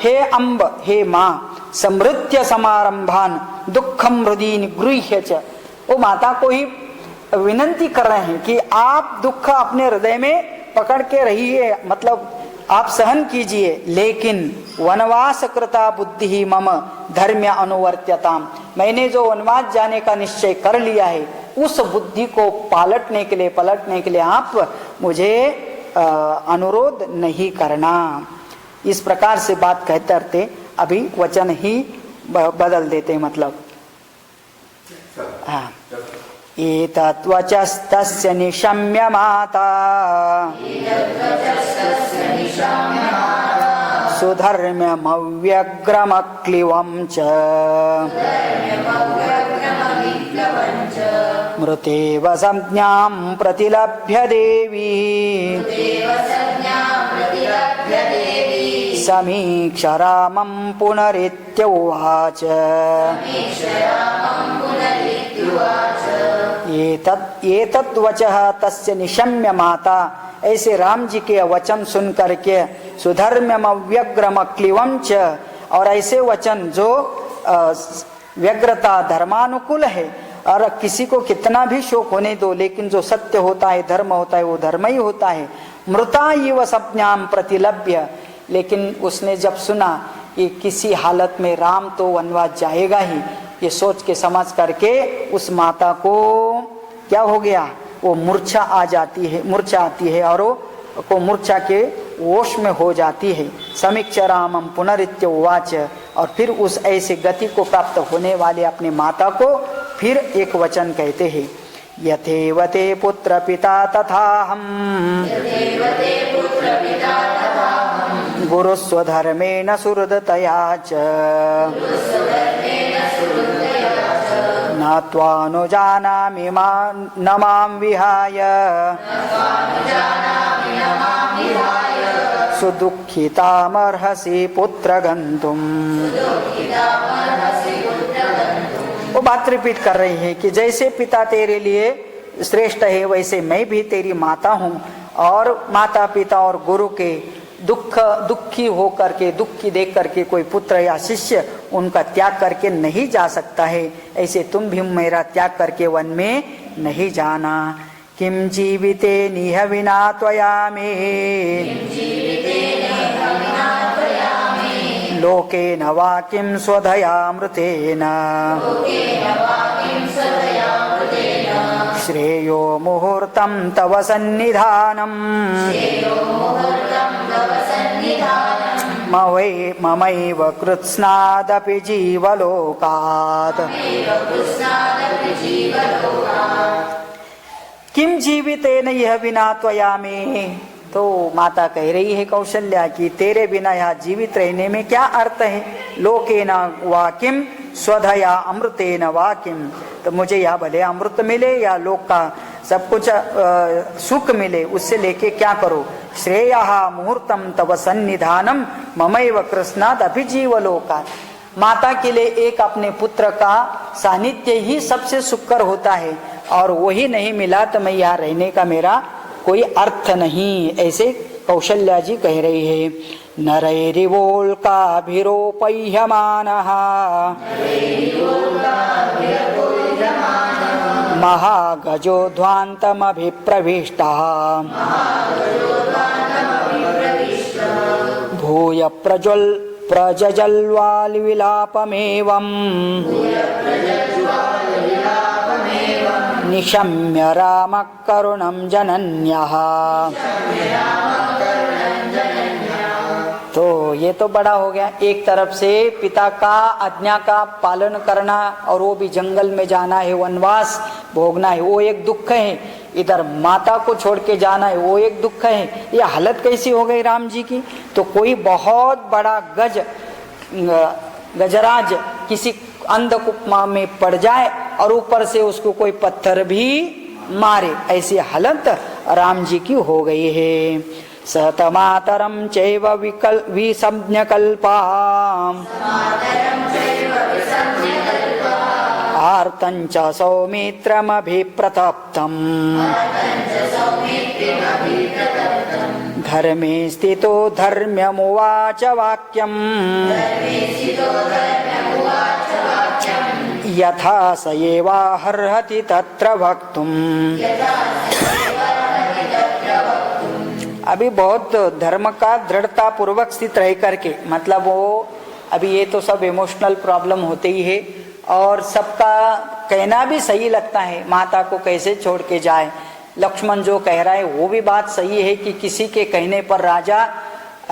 S1: हे अम्ब, हे माँ, समृत्य समारंभान दुखम हृदय निगृह्य च, वो माता को ही विनंती कर रहे हैं कि आप दुख अपने हृदय में पकड़ के रहिए, मतलब आप सहन कीजिए, लेकिन वनवास कृता बुद्धि मम धर्म्य अनुवर्त्यताम, मैंने जो वनवास जाने का निश्चय कर लिया है उस बुद्धि को पलटने के लिए आप मुझे अनुरोध नहीं करना। इस प्रकार से बात कहते रहते, अभी वचन ही बदल देते, मतलब हाँ। एतद्वचस्तस्य निशम्य माता सुधर्म्यमव्यग्रमक्लिवं च मृतेव संज्ञां प्रतिलभ्य देवी समीक्ष रामं पुनरित्युवाच। एतद्वचः तस्य निशम्य माता, ऐसे राम जी के वचन सुन करके सुधर्म्यमव्यग्रमक्लिवं च, और ऐसे वचन जो व्यग्रता धर्मानुकूल है, और किसी को कितना भी शोक होने दो, लेकिन जो सत्य होता है धर्म होता है वो धर्म ही होता है। मृता इव संज्ञां प्रतिलभ्य, लेकिन उसने जब सुना कि किसी हालत में राम तो वनवास जाएगा ही, ये सोच के समझ करके उस माता को क्या हो गया, वो मूर्छा आती है और वो मूर्छा के वोश में हो जाती है। समीक्ष रामम पुनरित्य उवाच, और फिर उस ऐसे गति को प्राप्त होने वाले अपने माता को फिर एक वचन कहते हैं, यथेव ते पुत्र पिता तथा हम गुरुस्वधर्मेण सुहृदतया च न त्वानुजानामि न मां विहाय सुदुःखितामर्हसि पुत्र गन्तुम्। वो बात रिपीट कर रही है कि जैसे पिता तेरे लिए श्रेष्ठ है, वैसे मैं भी तेरी माता हूँ, और माता पिता और गुरु के दुखी हो करके, दुखी देख करके कोई पुत्र या शिष्य उनका त्याग करके नहीं जा सकता है, ऐसे तुम भी मेरा त्याग करके वन में नहीं जाना। किम जीविते निह विना त्वया मे लोकेन वा किम स्वधयामृतेन श्रेयो मुहूर्तं तव सन्निधानम् ममैव कृत्स्नादपि जीवलोकात्। किम जीवितेन यह विना त्वया मे, तो माता कह रही है कौशल्या कि तेरे बिना यहाँ जीवित रहने में क्या अर्थ है। लोकेन वा किम स्वधया अमृतेन वा किम, तो मुझे यहाँ भले अमृत मिले या लोक का सब कुछ सुख मिले, उससे लेके क्या करो। श्रेयः मुहूर्तम तव सन्निधानम ममैव कृष्णाद अभि जीवलोका, माता के लिए एक अपने पुत्र का सानिध्य ही सबसे सुखकर होता है, और वही नहीं मिला तो मैं यहाँ रहने का मेरा कोई अर्थ नहीं, ऐसे कौशल्या जी कह रही है। नरैरिवोल्काभिरोपह्यमानः महागजो ध्वान्तमभिप्रविष्टः भूय प्रजजल्वाल्विलापमेवम् निशम्य रामः करुणं जनन्यः। तो ये तो बड़ा हो गया। एक तरफ से पिता का आज्ञा का पालन करना और वो भी जंगल में जाना है, वनवास भोगना है, वो एक दुख है। इधर माता को छोड़ के जाना है, वो एक दुख है। ये हालत कैसी हो गई राम जी की। तो कोई बहुत बड़ा गजराज किसी अंधकूप में पड़ जाए और ऊपर से उसको कोई पत्थर भी मारे, ऐसी हालत राम जी की हो गई है। सतमातरम चैव विसंज्ञकल्पाम आर्तंच सौमित्रमभिप्रतप्तम् धर्मे स्थितो धर्म्यमुवाच वाक्यम् यथा स एवाहर्हति तत्र वक्तुम्। अभी बहुत धर्म का दृढ़ता पूर्वक स्थित रह करके, मतलब वो अभी ये तो सब इमोशनल प्रॉब्लम होते ही है और सबका कहना भी सही लगता है, माता को कैसे छोड़ के जाए। लक्ष्मण जो कह रहा है वो भी बात सही है कि किसी के कहने पर राजा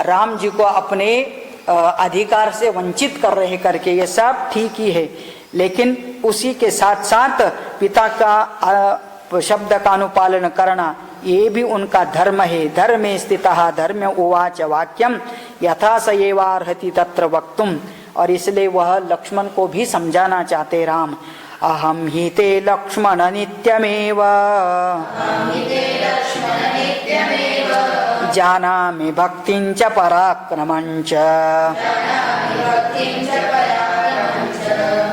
S1: राम जी को अपने अधिकार से वंचित कर रहे करके, ये सब ठीक ही है। लेकिन उसी के साथ साथ पिता का शब्द का अनुपालन करना ये भी उनका धर्म है। धर्मे स्थितः धर्म उवाच वाक्यम यथा स एवार्हति तत्र वक्तुम। और इसलिए वह लक्ष्मण को भी समझाना चाहते राम। अहम ही ते लक्ष्मण नित्यमेव जानामि भक्तिञ्च पराक्रमञ्च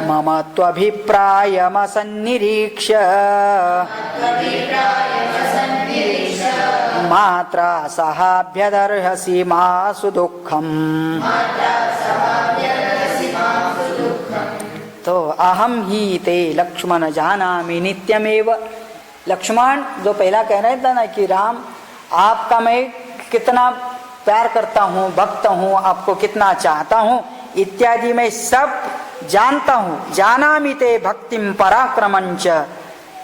S1: मम त्वभिप्रायमसन्निरीक्ष्य मात्रा सहाभ्यदर्हसि मासु दुःखम्। तो अहम ही ते लक्ष्मण जानामि नित्यमेव। लक्ष्मण जो पहला कह रहे था ना कि राम आपका मैं कितना प्यार करता हूँ, भक्त हूँ, आपको कितना चाहता हूँ इत्यादि मैं सब जानता हूँ। जानामि ते भक्तिम पराक्रमंच।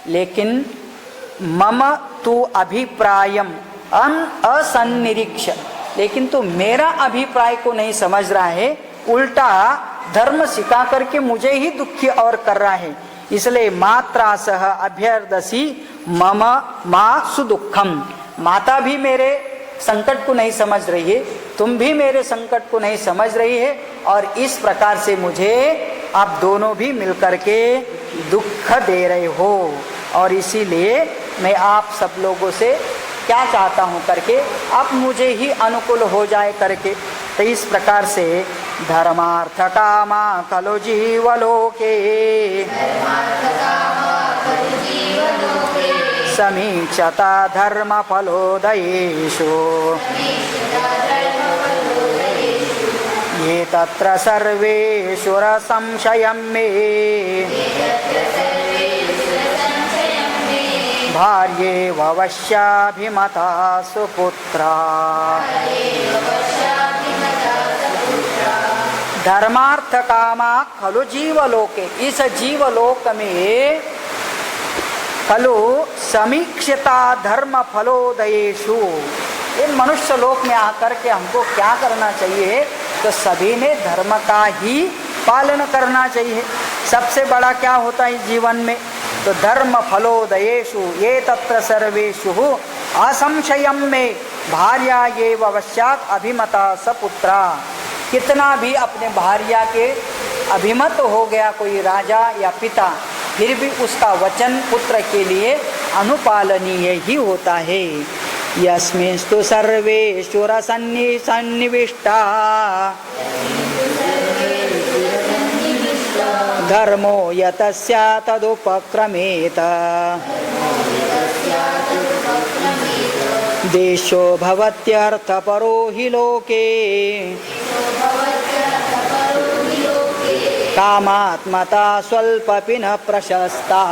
S1: लेकिन मम तु अभिप्रायम असन्निरीक्ष। लेकिन तू मेरा अभिप्राय को नहीं समझ रहा है, उल्टा धर्म सिखा करके मुझे ही दुखी और कर रहा है। इसलिए मात्रा सह अभ्यर्दसी मम मां सुदुखम। माता भी मेरे संकट को नहीं समझ रही है, तुम भी मेरे संकट को नहीं समझ रही है, और इस प्रकार से मुझे आप दोनों भी मिलकर के दुख दे रहे हो। और इसीलिए मैं आप सब लोगों से क्या चाहता हूँ करके आप मुझे ही अनुकूल हो जाए करके। तो इस प्रकार से धर्मार्थ कामा खलु जीवलोके समीक्षता धर्म फलोदयेषु ये तत्र सर्वेषु रसंशयं मे भार्ये ववश्याभिमता सुपुत्रा। धर्मार्थ कामा खलु जीवलोके। इस जीवलोक में खलु समीक्षिता धर्म फलोदयेषु। इन मनुष्य लोक में आकर के हमको क्या करना चाहिए, तो सभी ने धर्म का ही पालन करना चाहिए। सबसे बड़ा क्या होता है जीवन में, तो धर्म फलोदयेषु ये तत्र सर्वेषु असंशयम में भार्या ये ववश्यात अभिमता सपुत्रा। कितना भी अपने भार्या के अभिमत हो गया कोई राजा या पिता, फिर भी उसका वचन पुत्र के लिए अनुपालनीय ही होता है। यस्मिंस्तु सर्वेषु रसन्निविष्टा धर्मो यतस्या तदुपक्रमेत देशो भवत्यर्थपरो हि लोके कामात्मता स्वल्पपि न प्रशस्ता।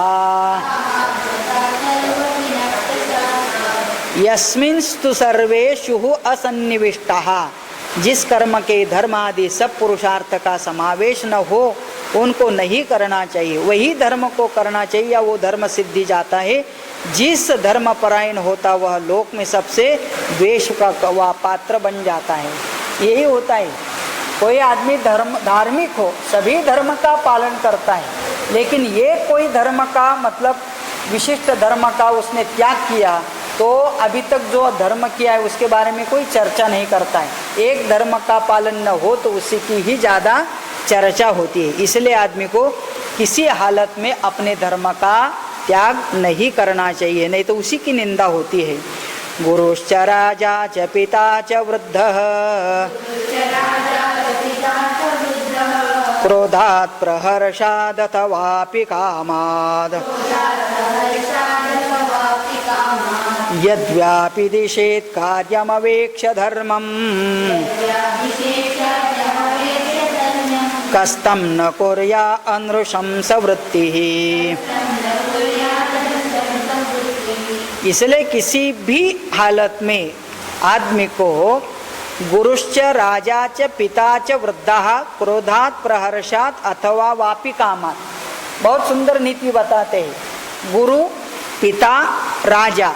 S1: यस्मिंस्तु सर्वेषु असन्निविष्टः। जिस कर्म के धर्म आदि सब पुरुषार्थ का समावेश न हो उनको नहीं करना चाहिए, वही धर्म को करना चाहिए या वो धर्म सिद्धि जाता है। जिस धर्म परायण होता वह लोक में सबसे द्वेष का वह पात्र बन जाता है। यही होता है। कोई आदमी धार्मिक हो, सभी धर्म का पालन करता है, लेकिन ये कोई धर्म का मतलब विशिष्ट धर्म का उसने त्याग किया तो अभी तक जो धर्म किया है उसके बारे में कोई चर्चा नहीं करता है। एक धर्म का पालन न हो तो उसी की ही ज़्यादा चर्चा होती है। इसलिए आदमी को किसी हालत में अपने धर्म का त्याग नहीं करना चाहिए, नहीं तो उसी की निंदा होती है। गुरुश्च राजा च पिता च वृद्धः क्रोधात् प्रहर्षाद् अथवापि कामाद् यद्व्यापि दिशेत् कार्यमवेक्ष्य धर्मम् कस्तं न कुर्या अनृशंसवृत्तिः। इसलिए किसी भी हालत में आदमी को गुरुश्च राजा च पिता च वृद्धः क्रोधात् प्रहर्षात् अथवा वापि कामात्, बहुत सुंदर नीति बताते हैं। गुरु, पिता, राजा,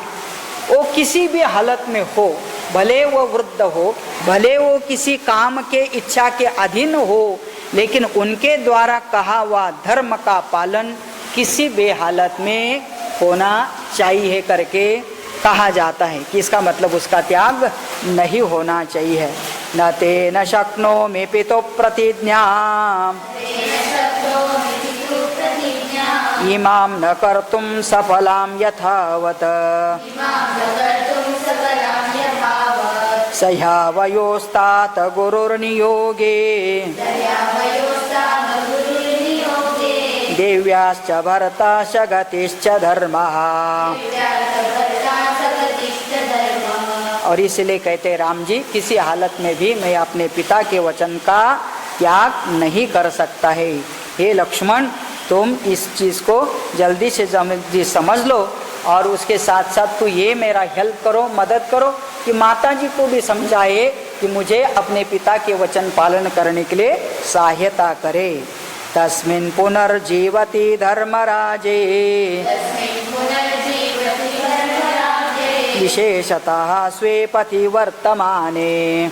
S1: वो किसी भी हालत में हो, भले वो वृद्ध हो, भले वो किसी काम के इच्छा के अधीन हो, लेकिन उनके द्वारा कहा हुआ धर्म का पालन किसी भी हालत में होना चाहिए करके कहा जाता है कि इसका मतलब उसका त्याग नहीं होना चाहिए। न ते न शक्नोमि पितुः प्रतिज्ञाम् इमां न कर्तुं सफलां यथावत् सह्यावयोस्तात गुरुर्नियोगे देव्याश्च भरताश्च गतिश्च धर्मः। और इसलिए कहते राम जी, किसी हालत में भी मैं अपने पिता के वचन का त्याग नहीं कर सकता है। हे लक्ष्मण, तुम इस चीज़ को जल्दी से समझ लो और उसके साथ साथ तू ये मेरा हेल्प करो, मदद करो कि माता जी को भी समझाए कि मुझे अपने पिता के वचन पालन करने के लिए सहायता करे। तस्मिन् पुनर्जीवति धर्मराजे विशेषतः स्वे पतिवर्तमाने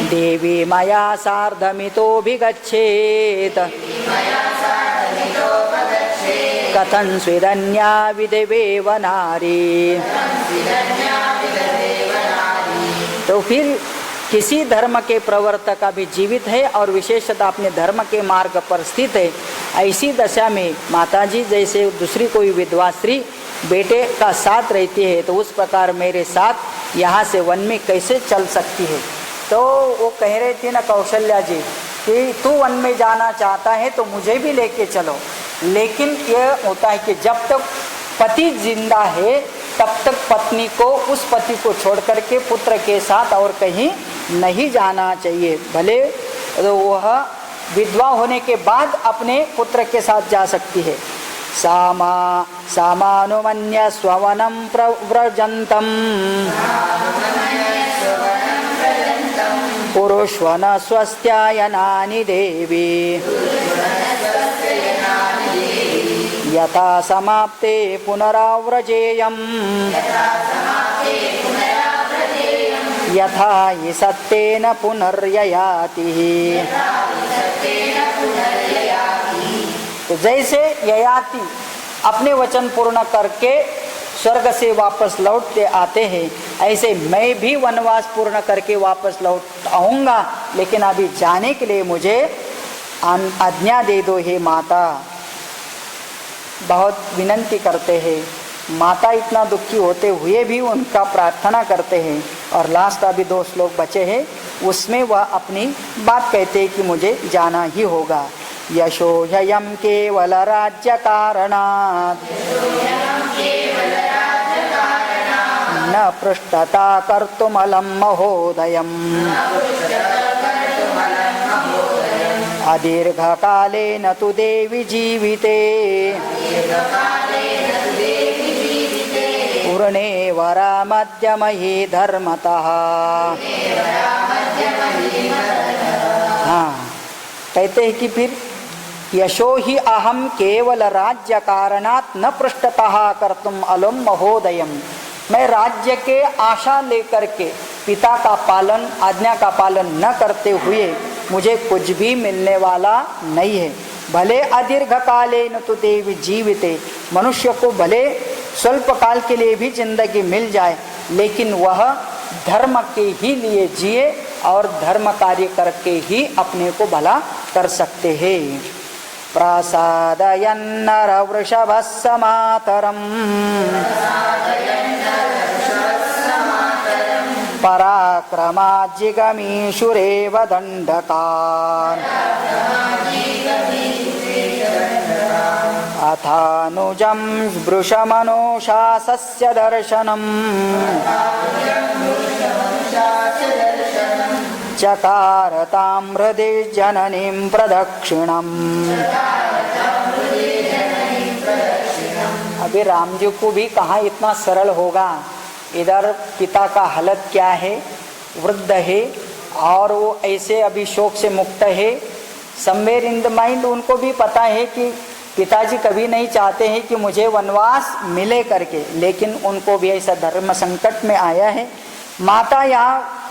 S1: देवी मया सार्धमितोऽभिगच्छेत् कथं स्विदन्या विदेवेव नारी। तो फिर किसी धर्म के प्रवर्तक अभी जीवित है और विशेषतः अपने धर्म के मार्ग पर स्थित है, ऐसी दशा में माताजी जैसे दूसरी कोई विधवा स्त्री बेटे का साथ रहती है, तो उस प्रकार मेरे साथ यहाँ से वन में कैसे चल सकती है। तो वो कह रही थी ना कौशल्या जी कि तू वन में जाना चाहता है तो मुझे भी लेके चलो, लेकिन ये होता है कि जब तक पति जिंदा है तब तक पत्नी को उस पति को छोड़ करके पुत्र के साथ और कहीं नहीं जाना चाहिए। भले वह विधवा होने के बाद अपने पुत्र के साथ जा सकती है। सामानुमन्य स्ववनं प्रव्रजन्तं पुरुष्वन स्वस्त्यायनानि देवी यथा समाप्ते पुनराव्रजेयम् यथा हि सत्तेन पुनर्ययाति। तो जैसे ययाति अपने वचन पूर्ण करके स्वर्ग से वापस लौटते आते हैं, ऐसे मैं भी वनवास पूर्ण करके वापस लौट आऊँगा, लेकिन अभी जाने के लिए मुझे आज्ञा दे दो हे माता। बहुत विनंती करते हैं। माता इतना दुखी होते हुए भी उनका प्रार्थना करते हैं। और लास्ट अभी 2 श्लोक बचे हैं, उसमें वह अपनी बात कहते हैं कि मुझे जाना ही होगा। यशो ह्ययं केवल राज्य कारणात् न पृष्ठता कर्तुमलं महोदयम् अदीर्घकालेन तु देवी जीविते पूर्णे वरा मध्यमहि धर्मतः। हाँ, कहते हैं कि फिर यशो ही अहम केवल राज्य कारणात् न पृष्ठतः कर्तुम अलम महोदयम। मैं राज्य के आशा लेकर के पिता का पालन, आज्ञा का पालन न करते हुए मुझे कुछ भी मिलने वाला नहीं है। भले अदीर्घ काले न तो देव जीविते, मनुष्य को भले स्वल्प काल के लिए भी जिंदगी मिल जाए, लेकिन वह धर्म के ही लिए जिए और धर्म कार्य करके ही अपने को भला कर सकते हैं। प्रसादयन्नर वृषभस्य मातरम् पराक्रमाज्जिगमीषुरेव दण्डकान् अथानुजं वृषमनुशासस्य दर्शनम् चकारतां हृदि जननीं प्रदक्षिणम्। अभी राम जी को भी कहाँ इतना सरल होगा। इधर पिता का हालत क्या है, वृद्ध है और वो ऐसे अभी शोक से मुक्त है। समवेयर इन द माइंड उनको भी पता है कि पिताजी कभी नहीं चाहते हैं कि मुझे वनवास मिले करके, लेकिन उनको भी ऐसा धर्म संकट में आया है। माता यहाँ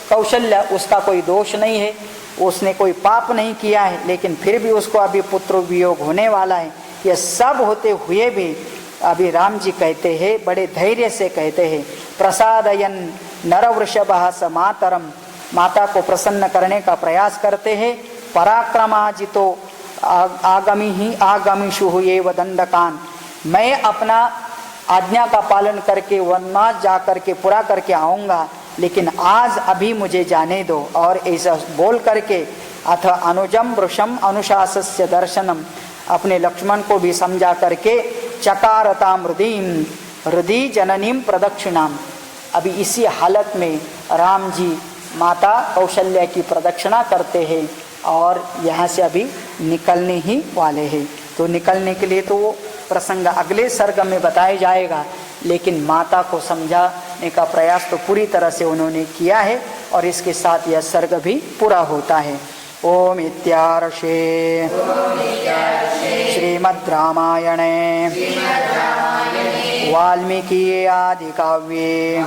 S1: कौशल्या, उसका कोई दोष नहीं है, उसने कोई पाप नहीं किया है, लेकिन फिर भी उसको अभी पुत्र वियोग होने वाला है। यह सब होते हुए भी अभी राम जी कहते हैं, बड़े धैर्य से कहते हैं, प्रसादयन नरवृषभः स मातरम, माता को प्रसन्न करने का प्रयास करते हैं। पराक्रमाजितो आगमिषु एव दंडकान, मैं अपना आज्ञा का पालन करके वनवास जा करके पूरा करके आऊँगा, लेकिन आज अभी मुझे जाने दो। और ऐसा बोल करके अथ अनुजम वृषम अनुशासस्य दर्शनम, अपने लक्ष्मण को भी समझा करके चकारताम हृदि जननीम प्रदक्षिणाम। अभी इसी हालत में राम जी माता कौशल्या की प्रदक्षिणा करते हैं और यहाँ से अभी निकलने ही वाले हैं। तो निकलने के लिए तो वो प्रसंग अगले सर्ग में बताया जाएगा, लेकिन माता को समझाने का प्रयास तो पूरी तरह से उन्होंने किया है और इसके साथ यह सर्ग भी पूरा होता है। ओम इत्यार्षे श्रीमद् रामायणे वाल्मीकि आदि काव्ये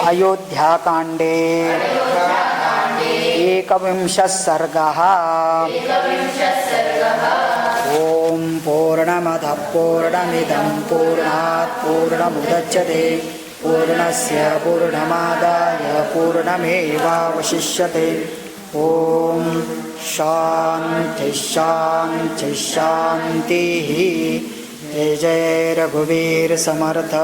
S1: अयोध्याकाण्डे एकविंशः सर्गः। ओम पूर्णमदः पूर्णमिदं पूर्णात् पूर्णमुदच्यते पूर्णस्य पूर्णमादाय पूर्णमेवावशिष्यते। ओम शांति शांति शांतिः। जय जय रघुवीर समर्थ,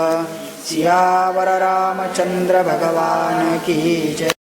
S1: सियावर रामचंद्र भगवान की जय।